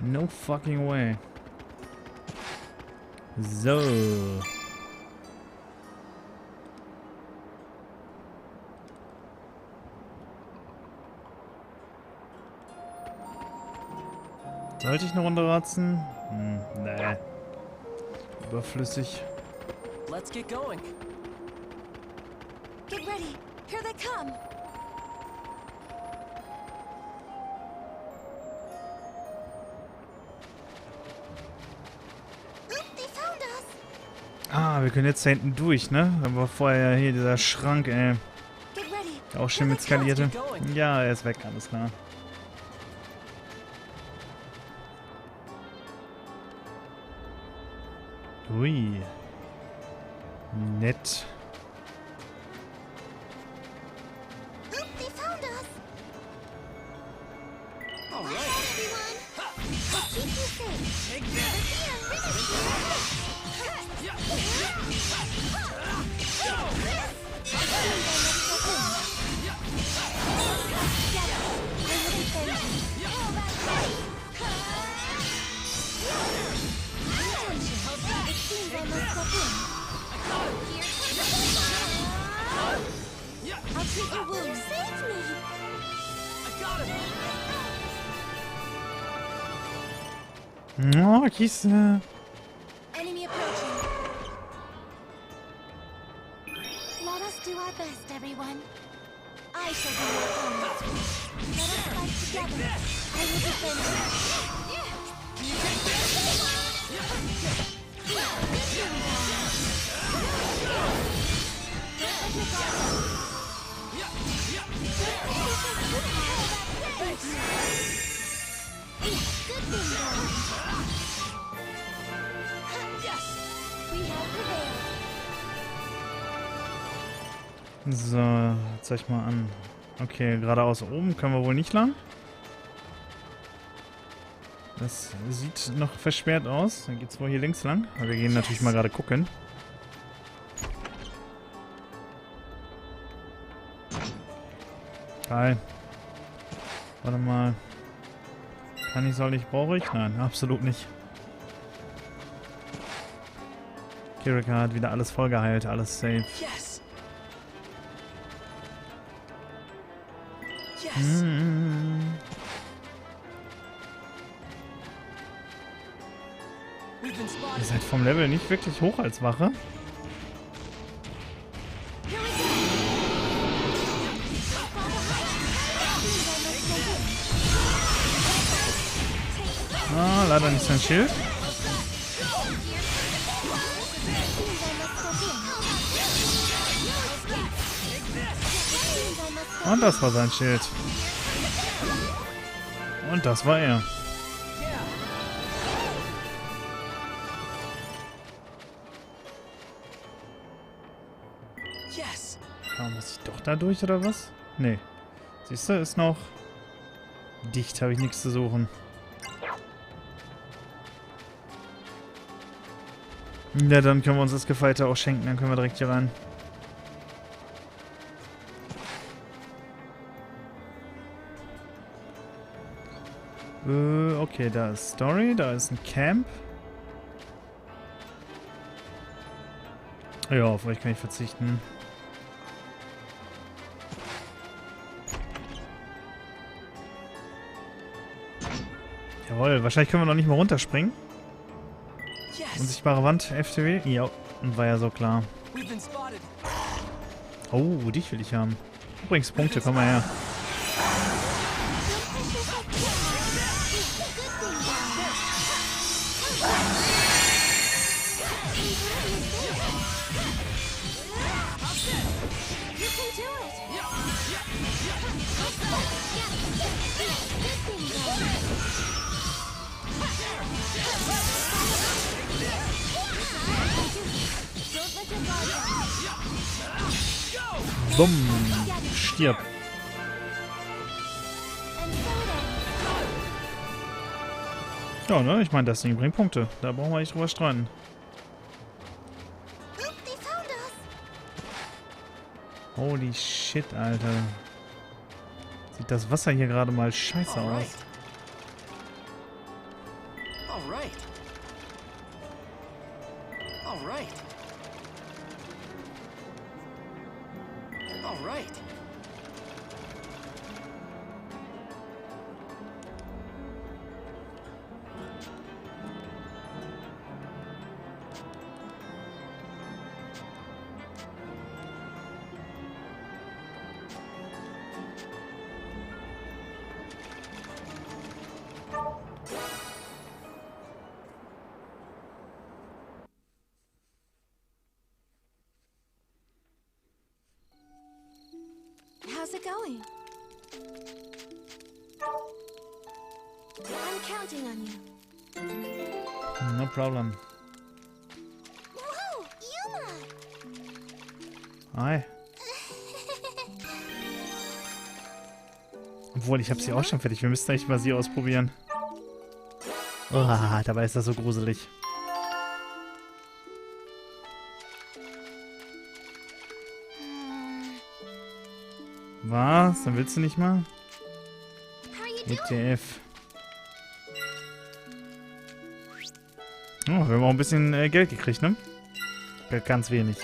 No fucking way. So. Sollte ich eine Runde ratzen? Nee. Überflüssig. Let's get going. Get ready. Here they come. Ah, wir können jetzt da hinten durch, ne? Da war vorher hier dieser Schrank, ey. Auch schön mit skalierte. Ja, er ist weg, alles klar. Ui. Nett. Oh, Kiste. Enemy approaching. Let us do our best, everyone. I shall be your opponent. Let us fight together. I will defend you. You take this. So, zeig mal an. Okay, geradeaus oben können wir wohl nicht lang. Das sieht noch versperrt aus. Dann geht's wohl hier links lang. Aber wir gehen natürlich mal gerade gucken. Geil. Warte mal. Kann ich, soll ich, brauche ich? Nein, absolut nicht. Kirika hat wieder alles vollgeheilt, alles safe. Yes. Ihr seid vom Level nicht wirklich hoch als Wache. Ah, leider nicht sein Schild. Und das war sein Schild. Und das war er. Ah, muss ich doch da durch oder was? Nee. Siehst du, ist noch dicht, habe ich nichts zu suchen. Ja, dann können wir uns das Gefeite auch schenken, dann können wir direkt hier rein. Okay, da ist Story, da ist ein Camp. Ja, auf euch kann ich verzichten. Jawohl, wahrscheinlich können wir noch nicht mal runterspringen. Unsichtbare Wand, FTW? Ja, war ja so klar. Oh, dich will ich haben. Übrigens, Punkte, komm mal her. Bumm. Stirb. Ja, ne? Ich meine, das Ding bringt Punkte. Da brauchen wir nicht drüber streiten. Holy shit, Alter. Sieht das Wasser hier gerade mal scheiße aus. All right. All right. All right. How's it going? I'm counting on you. No problem. Whoa, Yuma! Hi. Obwohl, ich habe sie auch schon fertig. Wir müssten echt mal sie ausprobieren. Oh, dabei ist das so gruselig. Was? Dann willst du nicht mal? ETF. Oh, wir haben auch ein bisschen Geld gekriegt, ne? Ganz wenig.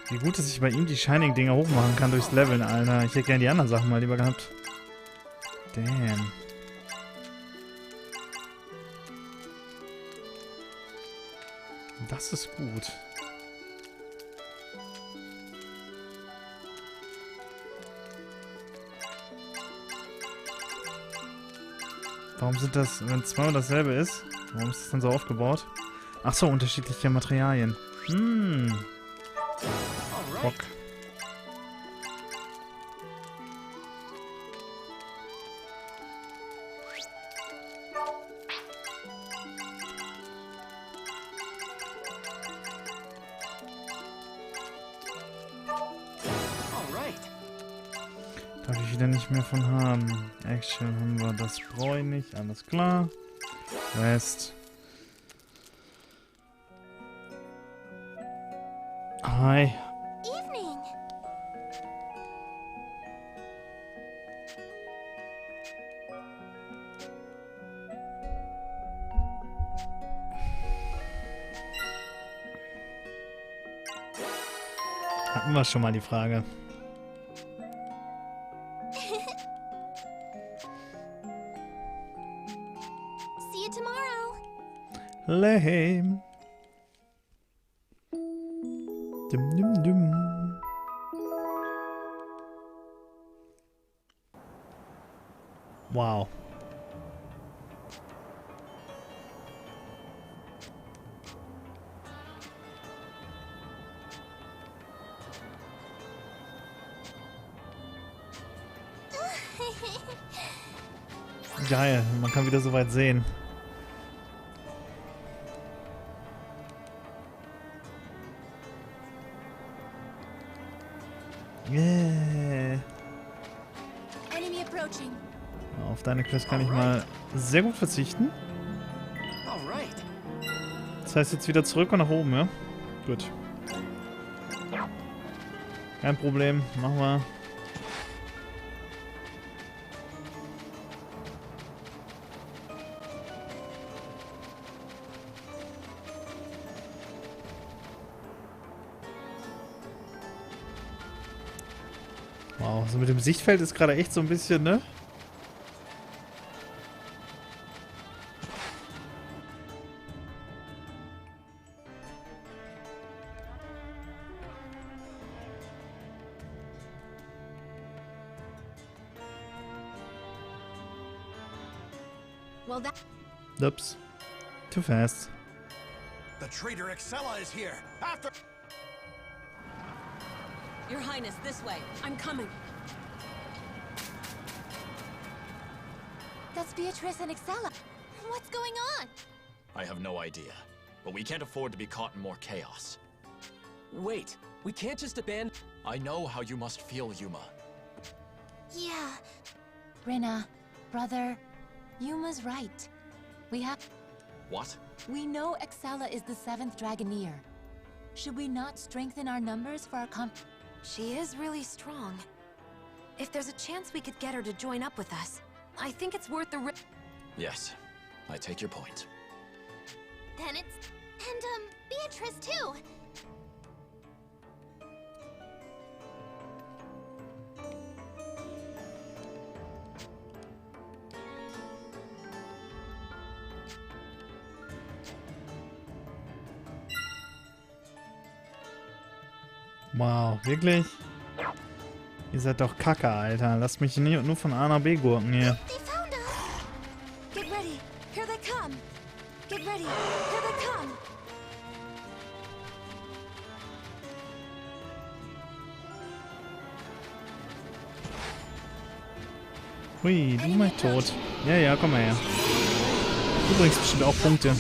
Wie gut, dass ich bei ihm die Shining-Dinger hochmachen kann durchs Leveln, Alter. Ich hätte gerne die anderen Sachen mal lieber gehabt. Damn. Das ist gut. Warum sind das, wenn es zweimal dasselbe ist? Warum ist das dann so aufgebaut? Ach so, unterschiedliche Materialien. Bock. Darf ich wieder nicht mehr von haben. Action haben wir, das brauche ich nicht, alles klar. Rest. Hi. Evening. Hatten wir schon mal die Frage. See you tomorrow. Lame. Dum, dum, dum. Wow. Geil, man kann wieder so weit sehen. Yeah. Enemy approaching. Auf deine Quest kann ich mal sehr gut verzichten. Das heißt jetzt wieder zurück und nach oben, ja? Gut. Kein Problem, machen wir. Wow, so mit dem Sichtfeld ist gerade echt so ein bisschen, ne? Well, that... Oops. Too fast. The traitor Excella is here. After... Your Highness, this way. I'm coming. That's Beatrice and Excella. What's going on? I have no idea, but we can't afford to be caught in more chaos. Wait, we can't just abandon... I know how you must feel, Yuma. Yeah. Rina, brother, Yuma's right. We have... What? We know Excella is the 7th Dragoneer. Should we not strengthen our numbers for our She is really strong. If there's a chance we could get her to join up with us. I think it's worth the risk. Yes, I take your point. Then it's... And, Beatrice, too! Wow, wirklich? Ihr seid doch Kacke, Alter. Lasst mich nicht nur von A nach B gurken hier. Get ready. Here they come. Get ready. Here they come. Hui, du mal tot. Ja, ja, komm mal her. Du bringst bestimmt auch Punkte.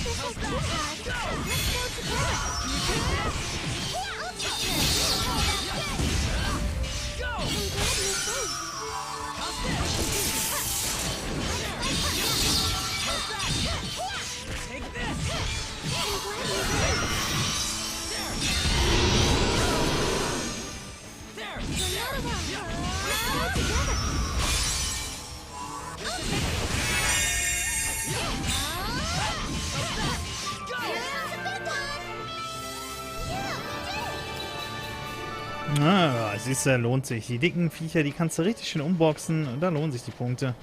Ah, siehst du, lohnt sich. Die dicken Viecher, die kannst du richtig schön umboxen und da lohnen sich die Punkte.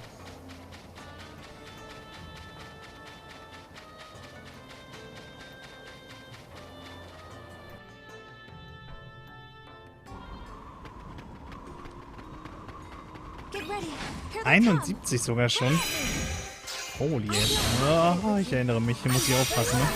Get ready. Here they 71 sogar schon. Holy jetzt. Oh, ich erinnere mich, hier muss ich aufpassen, ne?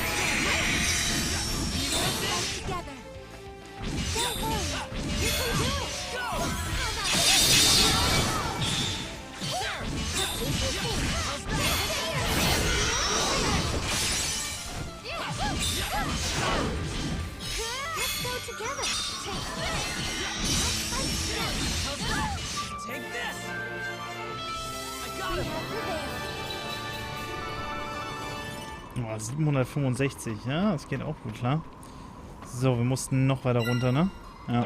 Oh, 765, ja, das geht auch gut, klar. So, wir mussten noch weiter runter, ne? Ja.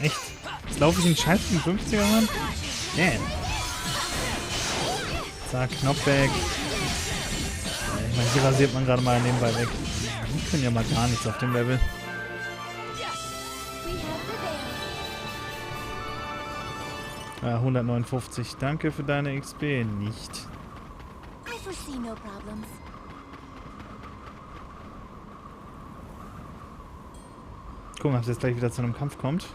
Echt? Jetzt laufe ich in scheiß 50er ran? Yeah. Zack, Knopf weg. Ich meine, hier rasiert man gerade mal nebenbei weg. Die können ja mal gar nichts auf dem Level. Ja, 159. Danke für deine XP. Nicht. Gucken, ob es jetzt gleich wieder zu einem Kampf kommt.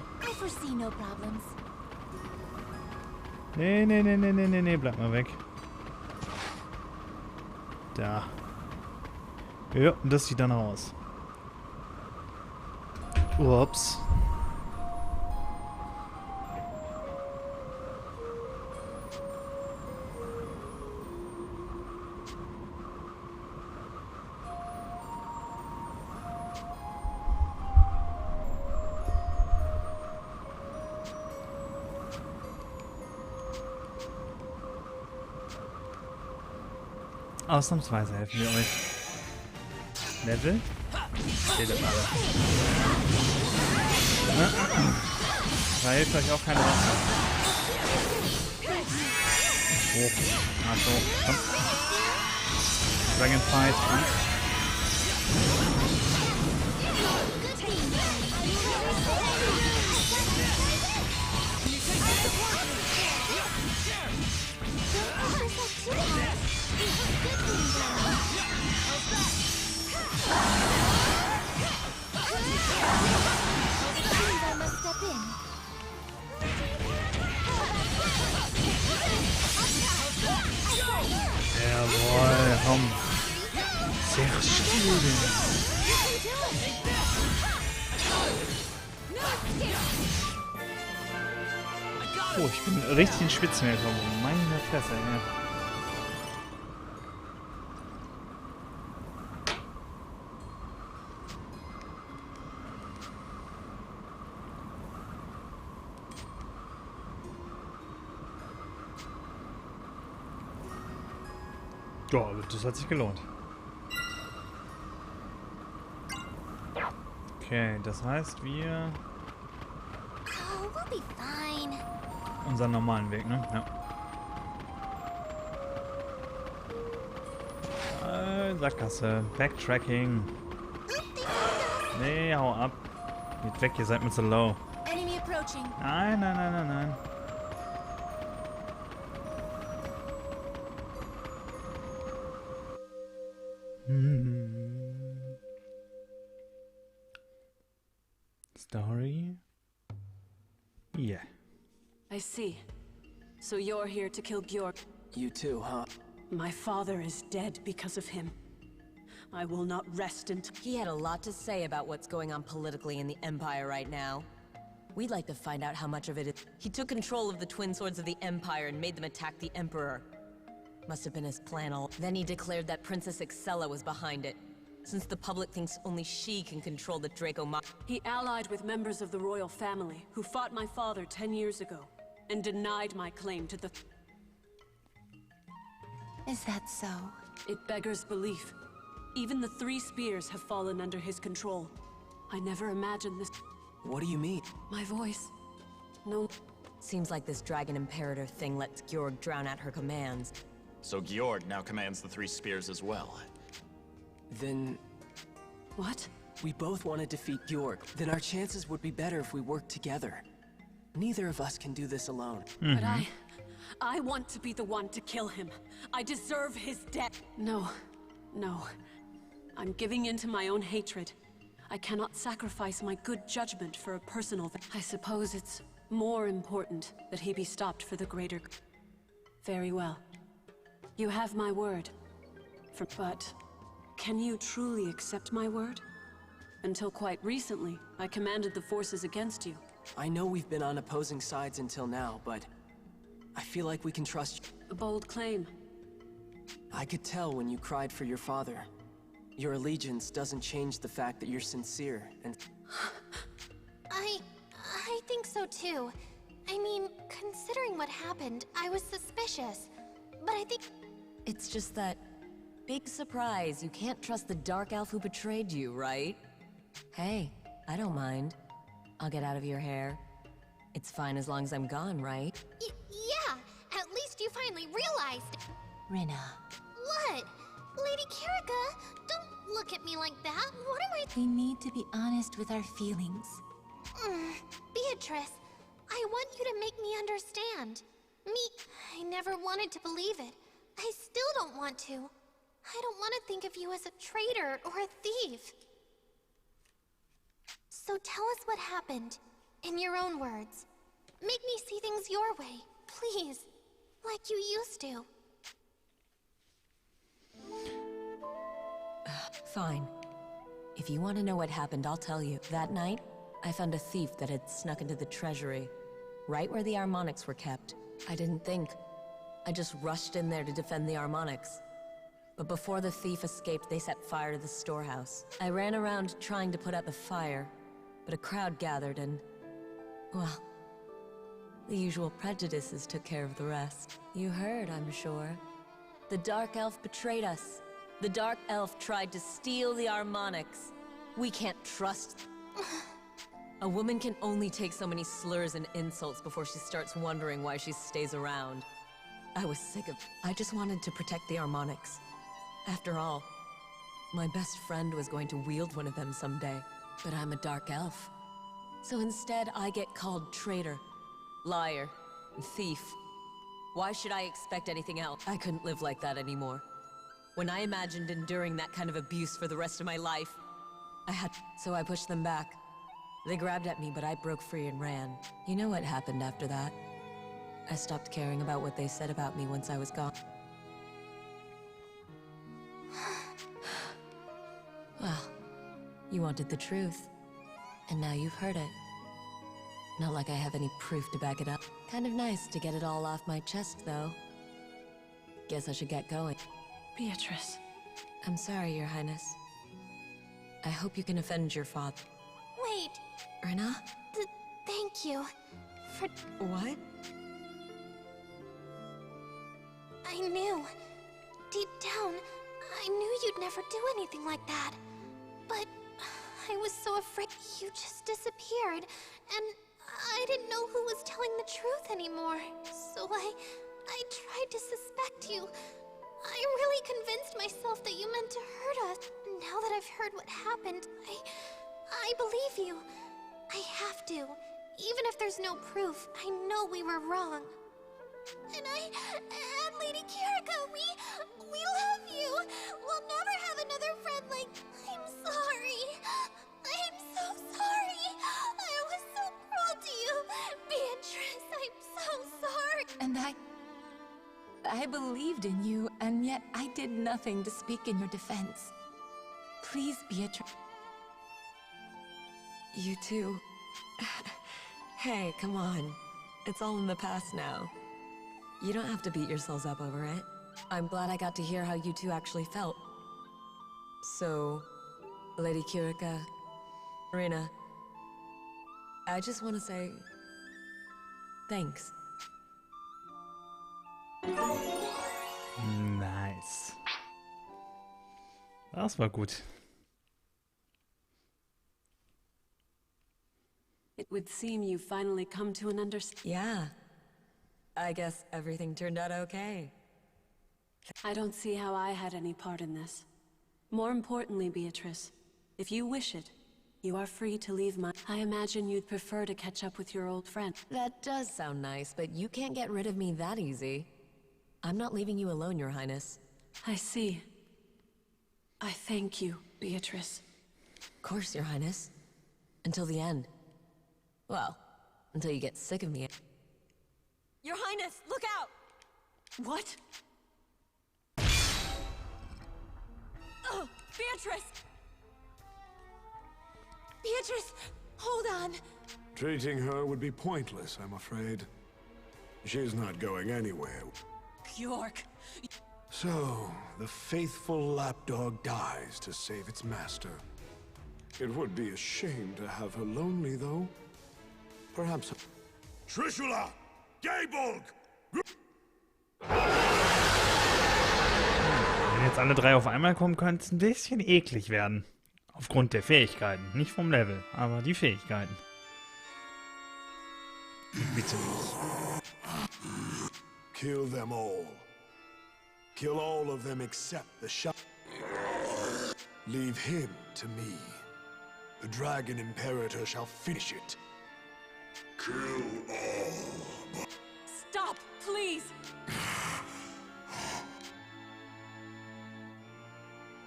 Nee, nee, nee, nee, nee, nee, nee, bleib mal weg. Da. Ja, und das sieht dann aus. Ups. Ausnahmsweise helfen wir euch. Level? Seht ihr alle. Da hilft euch auch keine Waffe. Hoch. Ach so, komm. Dragon Fight. Jawohl, komm. Sehr still. Oh, ich bin richtig in Schwitzen gekommen. Meine Fresse, ja. Ja, das hat sich gelohnt. Okay, das heißt, wir be fine. Unseren normalen Weg, ne? Ja. Sackgasse. Backtracking. Nee, hau ab. Geht weg, ihr seid mir zu low. Enemy approaching. Nein, nein, nein, nein, nein. Story? Yeah. I see. So you're here to kill GER. You too, huh? My father is dead because of him. I will not rest until— He had a lot to say about what's going on politically in the Empire right now. We'd like to find out how much of it is— He took control of the twin swords of the Empire and made them attack the Emperor. Must have been his plan all— Then he declared that Princess Excella was behind it, since the public thinks only she can control the Draco Mo— He allied with members of the royal family who fought my father 10 years ago and denied my claim to the— Is that so? It beggars belief. Even the 3 spears have fallen under his control. I never imagined this— What do you mean? My voice. No. Seems like this Dragon Imperator thing lets Georg drown out her commands. So Georg now commands the 3 spears as well. Then... What? We both want to defeat Georg. Then our chances would be better if we worked together. Neither of us can do this alone. But I want to be the one to kill him. I deserve his death. No. No. I'm giving in to my own hatred. I cannot sacrifice my good judgment for a personal— I suppose it's more important that he be stopped for the greater— Very well. You have my word. But can you truly accept my word? Until quite recently, I commanded the forces against you. I know we've been on opposing sides until now, but I feel like we can trust you. A bold claim. I could tell when you cried for your father. Your allegiance doesn't change the fact that you're sincere and... I think so too. I mean, considering what happened, I was suspicious. But I think... It's just that... Big surprise, you can't trust the Dark Elf who betrayed you, right? Hey, I don't mind. I'll get out of your hair. It's fine as long as I'm gone, right? Yeah, at least you finally realized. Rina. What? Lady Kirika, don't look at me like that. What am I— We need to be honest with our feelings. Beatrice, I want you to make me understand. I never wanted to believe it. I still don't want to. I don't want to think of you as a traitor or a thief. So tell us what happened, in your own words. Make me see things your way, please, like you used to. Fine. If you want to know what happened, I'll tell you. That night, I found a thief that had snuck into the treasury, right where the harmonics were kept. I didn't think. I just rushed in there to defend the harmonics. But before the thief escaped, they set fire to the storehouse. I ran around trying to put out the fire, but a crowd gathered and... well, the usual prejudices took care of the rest. You heard, I'm sure. The Dark Elf betrayed us. The Dark Elf tried to steal the harmonics. We can't trust... A woman can only take so many slurs and insults before she starts wondering why she stays around. I was sick of... I just wanted to protect the harmonics. After all, my best friend was going to wield one of them someday. But I'm a Dark Elf. So instead, I get called traitor, liar, and thief. Why should I expect anything else? I couldn't live like that anymore. When I imagined enduring that kind of abuse for the rest of my life, so I pushed them back. They grabbed at me, but I broke free and ran. You know what happened after that? I stopped caring about what they said about me once I was gone. Well, you wanted the truth, and now you've heard it. Not like I have any proof to back it up. Kind of nice to get it all off my chest, though. Guess I should get going. Beatrice. I'm sorry, Your Highness. I hope you can avenge your father. Wait. Rina? Thank you for... What? I knew. Deep down, I knew you'd never do anything like that. But I was so afraid you just disappeared, and I didn't know who was telling the truth anymore. So I tried to suspect you. I really convinced myself that you meant to hurt us. Now that I've heard what happened, I believe you. I have to. Even if there's no proof, I know we were wrong. And Lady Kirika, we love you. We'll never have another friend like... I'm sorry. I'm so sorry. I was so cruel to you. Beatrice, I'm so sorry. And I believed in you, and yet I did nothing to speak in your defense. Please, Beatrice. You too. Hey, come on. It's all in the past now. You don't have to beat yourselves up over it. I'm glad I got to hear how you two actually felt. So, Lady Kirika, Rina, I just want to say... thanks. Nice. Das war gut. It would seem you finally come to an understanding. Yeah. I guess everything turned out okay. I don't see how I had any part in this. More importantly, Beatrice, if you wish it, you are free to leave my... I imagine you'd prefer to catch up with your old friend. That does sound nice, but you can't get rid of me that easy. I'm not leaving you alone, Your Highness. I see. I thank you, Beatrice. Of course, Your Highness. Until the end. Well, until you get sick of me. Your Highness, look out! What? Oh, Beatrice! Beatrice, hold on. Treating her would be pointless, I'm afraid. She's not going anywhere. York! So, the faithful lapdog dies to save its master. It would be a shame to have her lonely, though. Perhaps... Trishula! Gaybolg! Wenn jetzt alle drei auf einmal kommen, könnte es ein bisschen eklig werden. Aufgrund der Fähigkeiten. Nicht vom Level, aber die Fähigkeiten. Bitte nicht. Kill them all. Kill all of them except the shot. Leave him to me. The Dragon Imperator shall finish it. Kill all. Stop, please!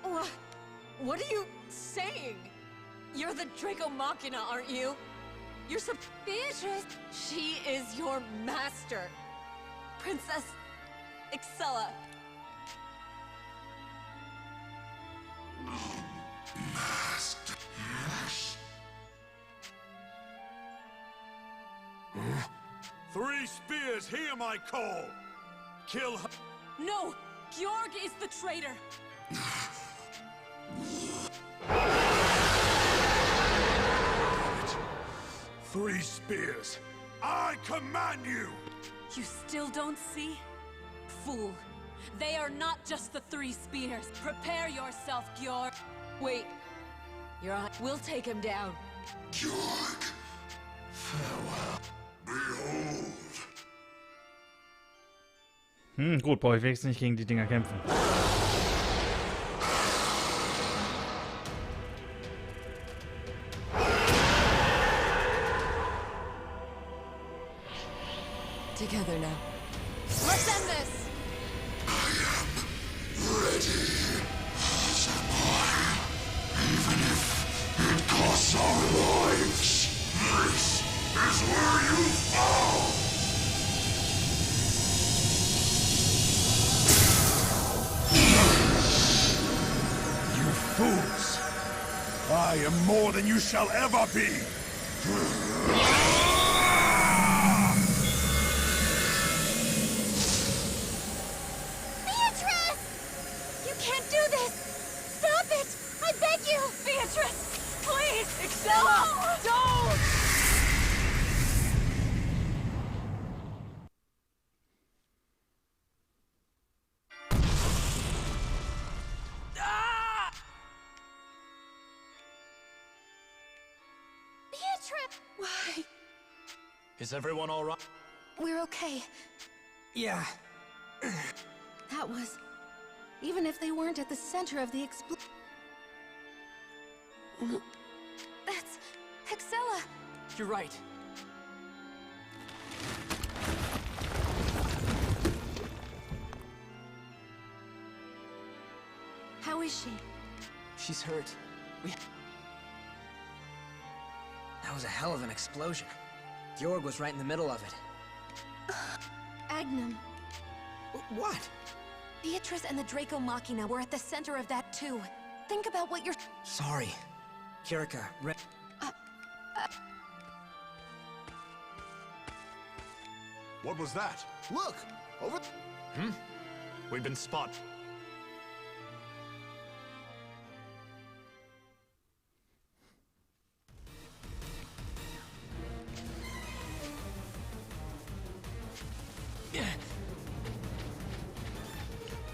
What are you saying? You're the Draco Machina, aren't you? You're some... Beatrice! She is your master. Princess Excella. Master. Yes. Huh? 3 spears, hear my call! Kill her! No! Georg is the traitor! 3 spears! I command you! You still don't see? Fool. They are not just the 3 spears. Prepare yourself, Georg. Wait. We'll take him down. Georg. Farewell. Behold. Gut, brauche ich wenigstens nicht gegen die Dinger kämpfen. Together now. Let's end this! I am ready. Supply. Even if it costs our lives. This is where you fall. You fools! I am more than you shall ever be! Is everyone all right? We're okay. Yeah. That was... Even if they weren't at the center of the explosion... That's... Hexella! You're right. How is she? She's hurt. That was a hell of an explosion. Georg was right in the middle of it. Agnum. What? Beatrice and the Draco Machina were at the center of that too. Think about what you're... Sorry. Kirika, What was that? Look! Over... We've been spotted.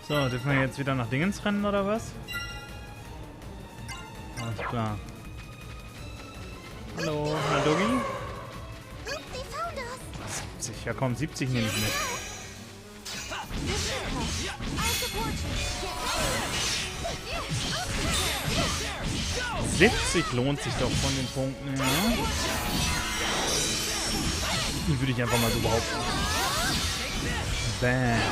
So, dürfen wir jetzt wieder nach Dingens rennen, oder was? Alles klar. Hallo, Herr Doggy? 70, ja komm, 70 nehme ich mit. 70 lohnt sich doch von den Punkten, ja? Die würde ich einfach mal so behaupten. Bam.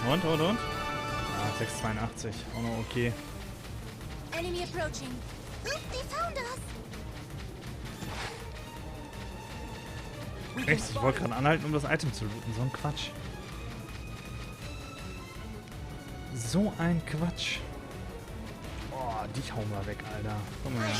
Und? Ah, 682. Auch noch okay. Enemy approaching. They found us. Rechts, ich wollte gerade anhalten, um das Item zu looten. So ein Quatsch. So ein Quatsch. Oh, dich hauen wir weg, Alter. Komm mal her.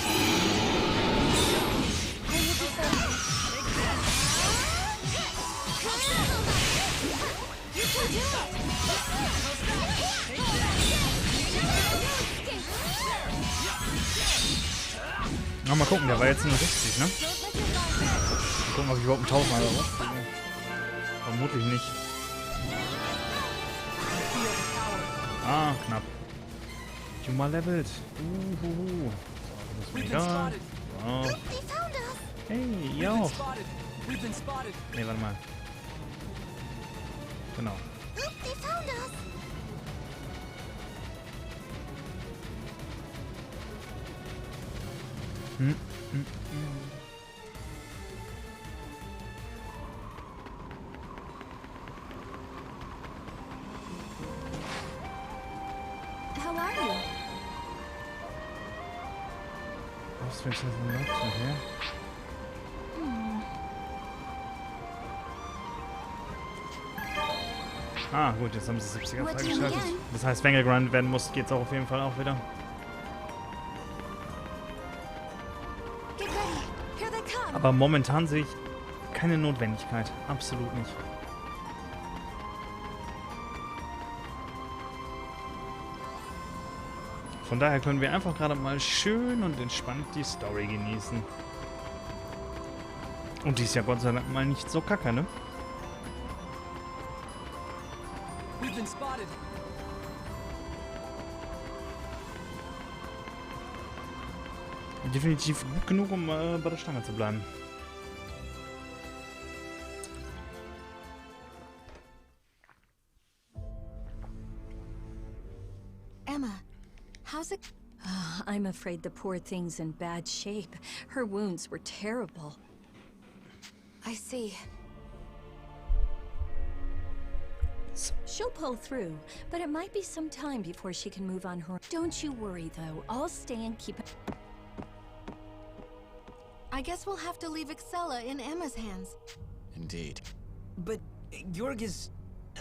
Na, mal gucken, der war jetzt nur 60, ne? Mal gucken, ob ich überhaupt einen 1000 oder was. Vermutlich nicht. Ah, knapp. Juma levelt. So, das ist mir egal. So. Hey, ihr auch. Nee, warte mal. Genau. How are you? Was willst du denn noch? Okay. Ah, gut, jetzt haben sie 70er freigeschaltet. Das heißt, wenn gegrindet werden muss, geht's auch auf jeden Fall auch wieder. Aber momentan sehe ich keine Notwendigkeit. Absolut nicht. Von daher können wir einfach gerade mal schön und entspannt die Story genießen. Und die ist ja Gott sei Dank mal nicht so kacke, ne? Definitiv gut genug, um bei der Stange zu bleiben. Emma, how's it? I'm afraid the poor thing's in bad shape. Her wounds were terrible. I see. She'll pull through, but it might be some time before she can move on her. Don't you worry, though. I'll stay and keep it. I guess we'll have to leave Excella in Emma's hands. Indeed. But Georg is...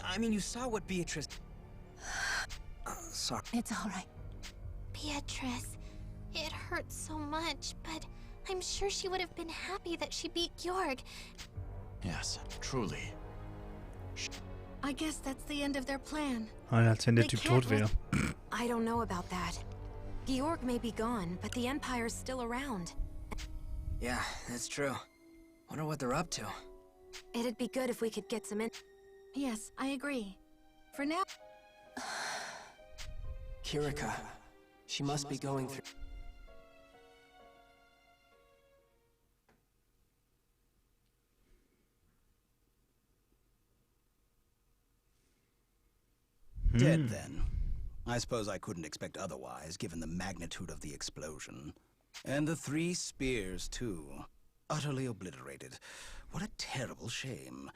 I mean, you saw what Beatrice... sorry. It's all right. Beatrice, it hurts so much, but I'm sure she would have been happy that she beat Georg. Yes, truly. I guess that's the end of their plan. Als wenn der Typ tot wäre. I don't know about that. Georg may be gone, but the Empire's still around. Yeah, that's true. Wonder what they're up to. It'd be good if we could get some in. Yes, I agree. For now... Kirika, she must be going through... Dead, then. I suppose I couldn't expect otherwise, given the magnitude of the explosion. And the 3 spears, too. Utterly obliterated. What a terrible shame.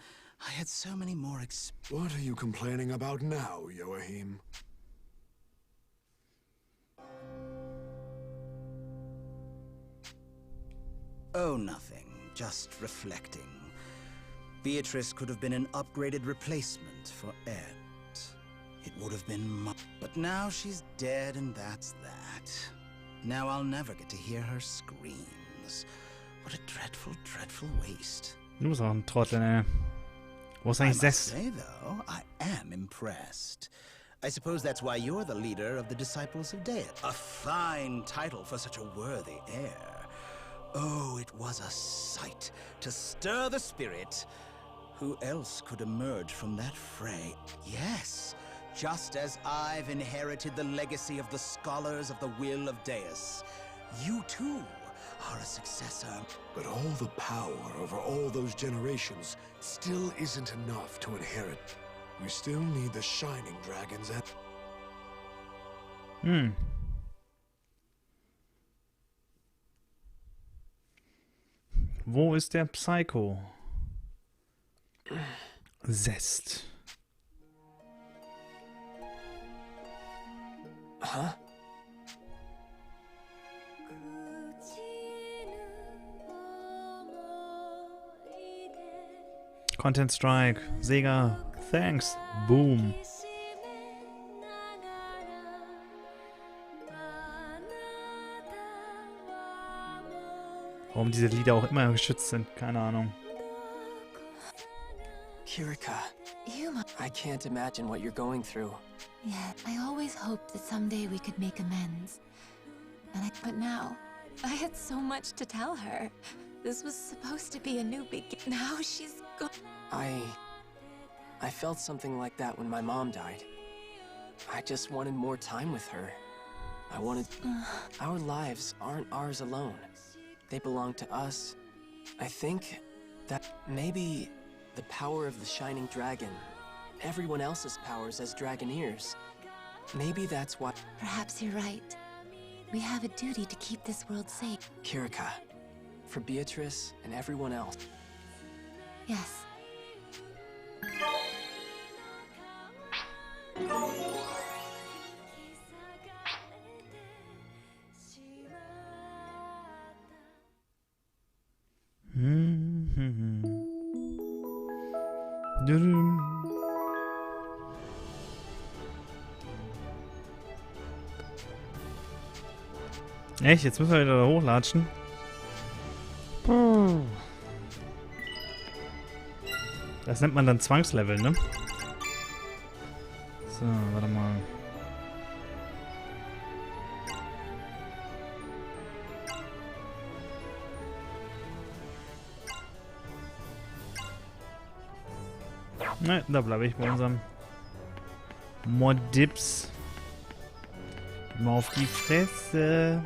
I had so many more What are you complaining about now, Joachim? Oh, nothing. Just reflecting. Beatrice could have been an upgraded replacement for Ed. It would have been but now she's dead and that's that. Now I'll never get to hear her screams. What a dreadful, dreadful waste. Du bist auch ein Trottel, ey. Wo ist eigentlich I must Zest? say, though, I am impressed. I suppose that's why you're the leader of the Disciples of Death. A fine title for such a worthy heir. Oh, it was a sight to stir the spirit. Who else could emerge from that fray? Yes, just as I've inherited the legacy of the scholars of the will of Deus, you too are a successor. But all the power over all those generations still isn't enough to inherit. We still need the Shining Dragons and... Wo ist der Psycho? Zest. Huh? Content Strike. Sega. Thanks. Boom. Warum diese Lieder auch immer geschützt sind, keine Ahnung. Kirika, I can't imagine what you're going through. Yeah, I always hoped that someday we could make amends. But now, I had so much to tell her. This was supposed to be a new beginning. Now she's gone. I felt something like that when my mom died. I just wanted more time with her. I wanted... Our lives aren't ours alone. They belong to us. I think that maybe the power of the Shining Dragon, everyone else's powers as Dragoneers, maybe that's what... Perhaps you're right. We have a duty to keep this world safe. Kirika, for Beatrice and everyone else. Yes. Echt? Jetzt müssen wir wieder da hochlatschen. Das nennt man dann Zwangslevel, ne? So, warte mal. Ne, da bleibe ich bei unserem Modips. Mal auf die Fresse.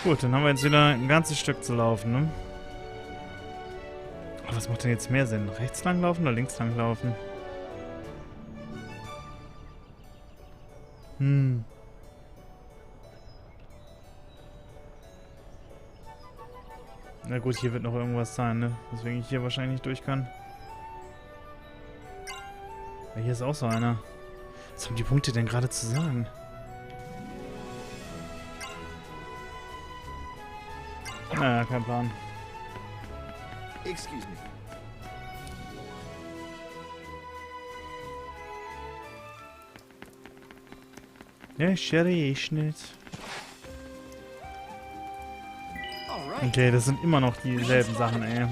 Gut, dann haben wir jetzt wieder ein ganzes Stück zu laufen, ne? Aber was macht denn jetzt mehr Sinn? Rechts lang laufen oder links lang laufen? Na gut, hier wird noch irgendwas sein, ne? Deswegen ich hier wahrscheinlich nicht durch kann. Aber hier ist auch so einer. Was haben die Punkte denn gerade zu sagen? Naja, kein Plan. Excuse me. Ja, Sherry, ich nicht. Okay, das sind immer noch dieselben Sachen, ey.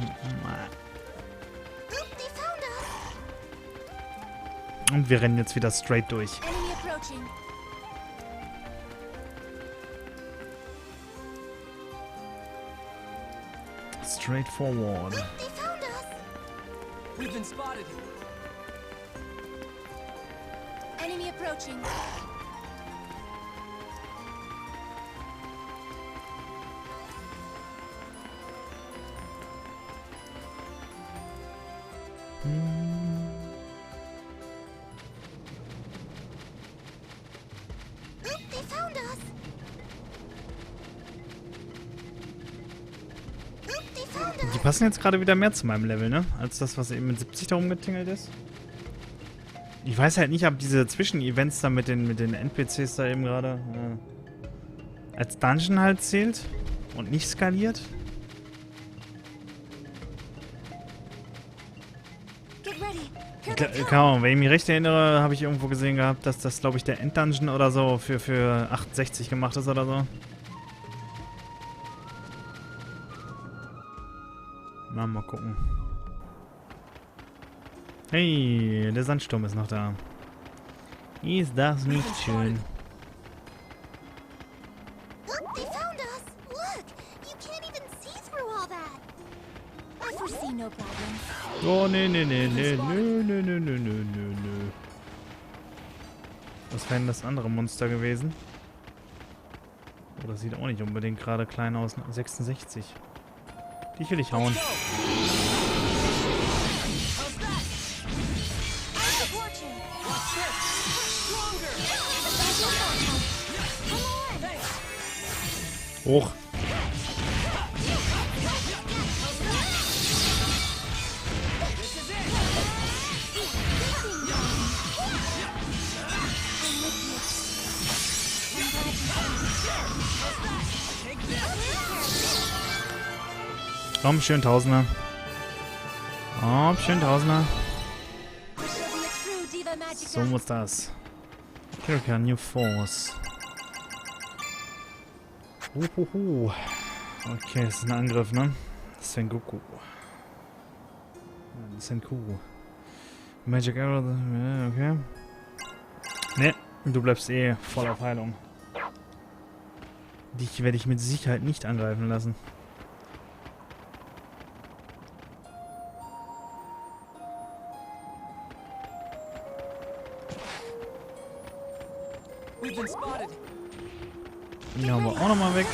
Und wir rennen jetzt wieder straight durch. Straightforward. They found us! We've been spotted. Enemy approaching. They found us! They found us! Die passen jetzt gerade wieder mehr zu meinem Level, ne? Als das, was eben mit 70 da rumgetingelt ist. Ich weiß halt nicht, ob diese Zwischenevents da mit den NPCs da eben gerade als Dungeon halt zählt und nicht skaliert. Keine Ahnung, wenn ich mich recht erinnere, habe ich irgendwo gesehen gehabt, dass das, glaube ich, der Enddungeon oder so für 68 gemacht ist oder so. Na, mal gucken. Hey, der Sandsturm ist noch da. Ist das nicht schön? They found us! Look! You can't even see through all that! I foresee no problem. Oh, nee. Was wäre denn das andere Monster gewesen? Oh, das sieht auch nicht unbedingt gerade klein aus. 66. Die will ich hauen. Hoch. Komm, schön Tausender. Oh, schön Tausender. So muss das. Kirka, New Force. Okay, das ist ein Angriff, ne? Sengoku. Senku. Magic Arrow, okay. Ne, du bleibst eh voll auf Heilung. Dich werde ich mit Sicherheit nicht angreifen lassen. Den haben wir auch nochmal weg.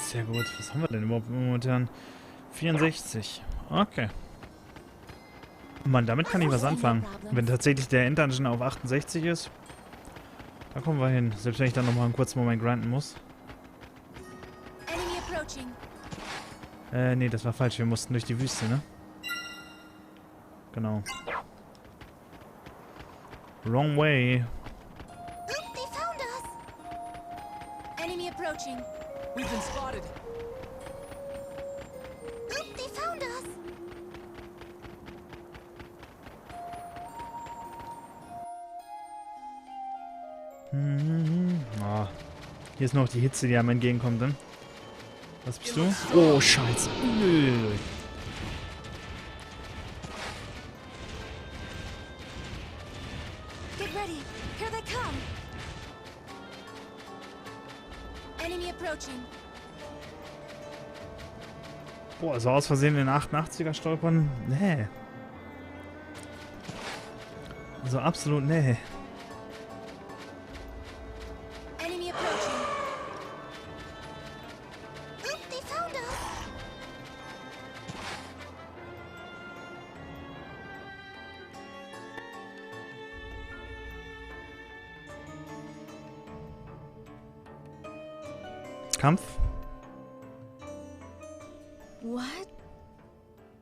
Sehr gut. Was haben wir denn überhaupt momentan? 64. Okay. Mann, damit kann ich was anfangen. Wenn tatsächlich der Enddungeon auf 68 ist, da kommen wir hin. Selbst wenn ich dann nochmal einen kurzen Moment grinden muss. Nee, das war falsch. Wir mussten durch die Wüste, ne? Genau. Wrong way. They found us! Enemy approaching. We've been spotted. They found us! Oh. Hier ist noch die Hitze, die einem entgegenkommt, ne? Was bist du? Oh, Scheiße. Nö. Get ready. Here they come. Enemy approaching. Boah, so aus Versehen in den 88er stolpern? Nee. So absolut nee. Enemy approaching. They found us! Kampf? What?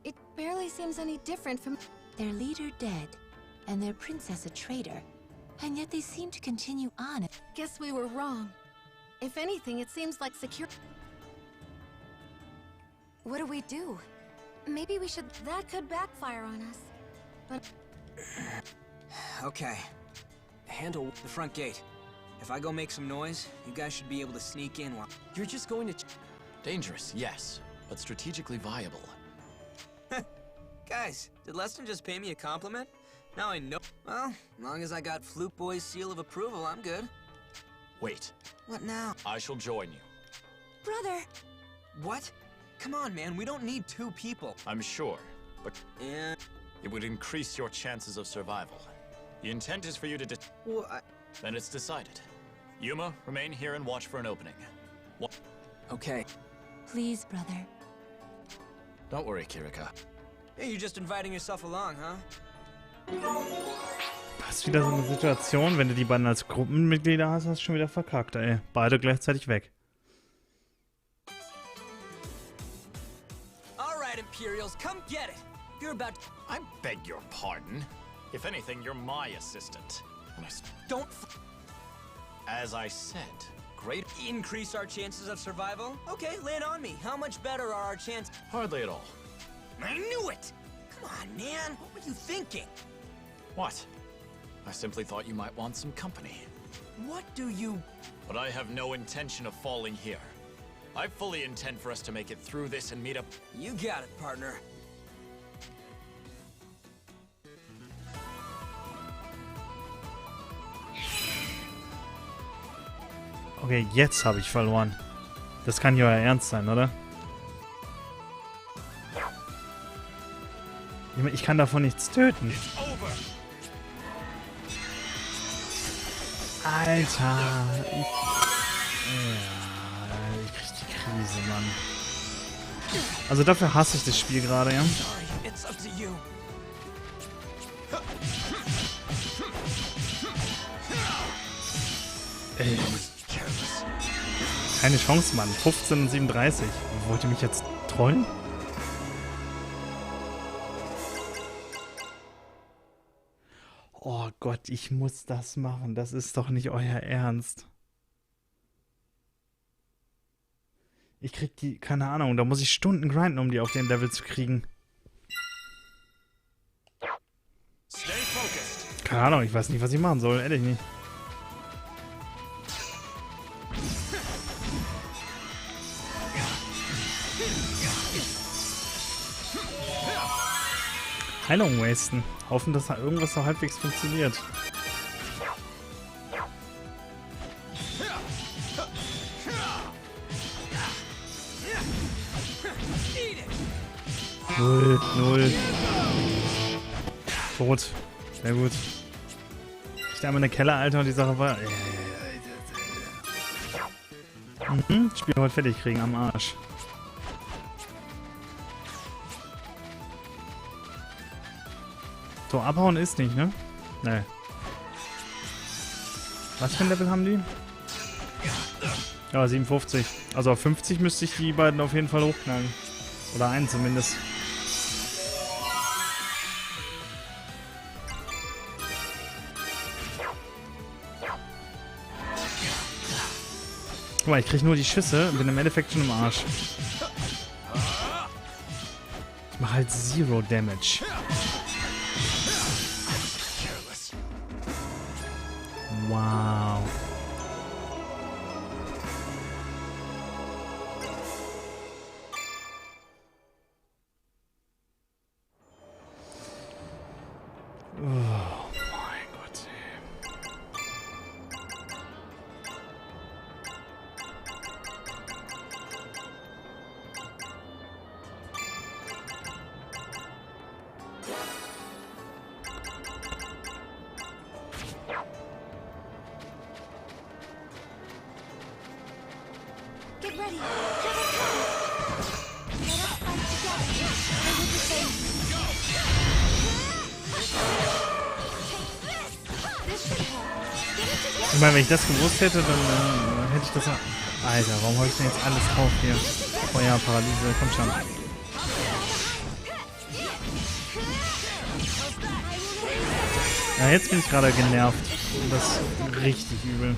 It barely seems any different from... Their leader dead, and their princess a traitor. And yet they seem to continue on. Guess we were wrong. If anything, it seems like secure... What do we do? Maybe we should... That could backfire on us. But... Okay. Handle the front gate. If I go make some noise, you guys should be able to sneak in while... You're just going to... Dangerous, yes, but strategically viable. Guys, did Leston just pay me a compliment? Now I know... Well, as long as I got Flute Boy's seal of approval, I'm good. Wait. What now? I shall join you. Brother! What? Come on, man, we don't need 2 people. I'm sure, but... Yeah... It would increase your chances of survival. The intent is for you to Well, Then it's decided. Yuma, remain here and watch for an opening. Okay. Please, brother. Don't worry, Kirika. Hey, you're just inviting yourself along, huh? Das ist wieder so eine Situation, wenn du die beiden als Gruppenmitglieder hast, hast du schon wieder verkackt, ey. Beide gleichzeitig weg. All right, Imperials, come get it. You're about to... I beg your pardon. If anything, you're my assistant. And Don't... As I said, great... Increase our chances of survival? Okay, lay it on me. How much better are our chances? Hardly at all. I knew it! Come on, man. What were you thinking? What? I simply thought you might want some company. What do you... But I have no intention of falling here. I fully intend for us to make it through this and meet up... You got it, partner. Okay, jetzt habe ich verloren. Das kann ja euer Ernst sein, oder? Ich kann davon nichts töten. Alter. Ich krieg die Krise, Mann. Also dafür hasse ich das Spiel gerade, ja? Ey. Keine Chance, Mann. 15 und 37. Wollt ihr mich jetzt trollen? Oh Gott, ich muss das machen. Das ist doch nicht euer Ernst. Ich krieg die... Keine Ahnung, da muss ich Stunden grinden, um die auf den Level zu kriegen. Keine Ahnung, ich weiß nicht, was ich machen soll. Ehrlich nicht. Heilung wasten. Hoffen, dass da irgendwas so halbwegs funktioniert. Null. Tot. Sehr gut. Ich da einmal in den Keller, Alter, und die Sache war... Spiel heute fertig kriegen, am Arsch. So, abhauen ist nicht, ne? Nee. Was für ein Level haben die? Ja, 57. Also auf 50 müsste ich die beiden auf jeden Fall hochknallen. Oder einen zumindest. Guck mal, ich krieg nur die Schüsse und bin im Endeffekt schon im Arsch. Ich mache halt Zero Damage. Wow. Oh mein Gott. Get ready. Here they come. Let us fight together. And with the same. This should help. Get it together. Ich meine, wenn ich das gewusst hätte, dann hätte ich das... Alter, warum habe ich denn jetzt alles drauf hier? Feuer, Paralyse, komm schon. Ja, jetzt bin ich gerade genervt. Und das ist richtig übel.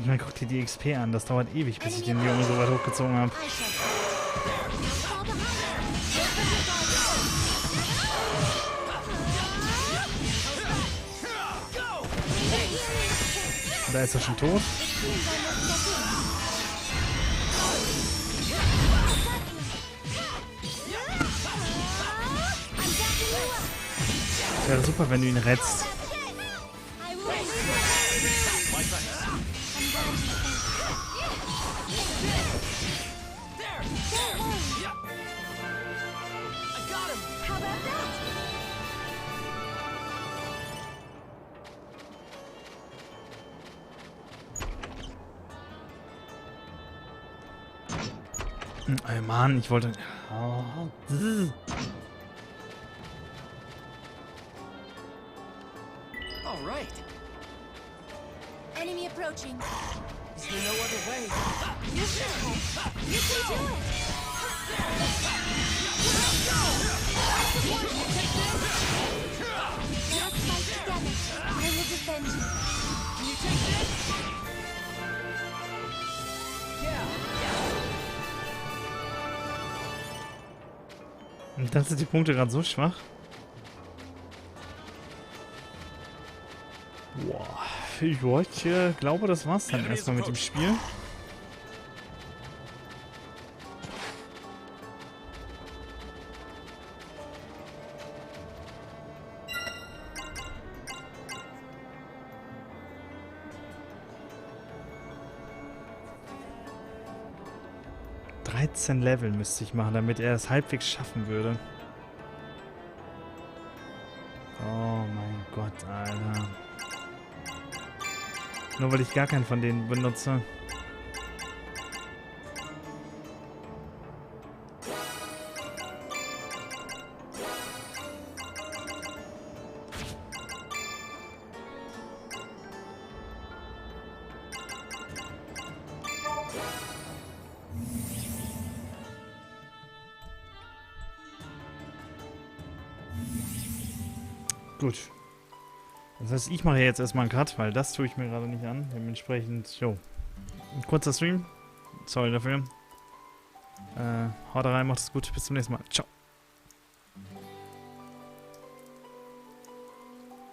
Ich meine, guck dir die XP an. Das dauert ewig, bis ich den Jungen so weit hochgezogen habe. Da ist er schon tot. Wäre super, wenn du ihn rettest. Ey, Mann, ich wollte... Oh. All right. Enemy approaching. Is there no other way? You can do it. Let us fight together. I will defend you. Can you take this? Ich dachte, die Punkte gerade so schwach. Boah, ich glaube, das war's dann erstmal mit dem Spiel. Level müsste ich machen, damit er es halbwegs schaffen würde. Oh mein Gott, Alter. Nur weil ich gar keinen von denen benutze. Gut. Das heißt, ich mache jetzt erstmal einen Cut, weil das tue ich mir gerade nicht an. Dementsprechend, jo. Ein kurzer Stream. Sorry dafür. Haut rein, macht es gut. Bis zum nächsten Mal. Ciao.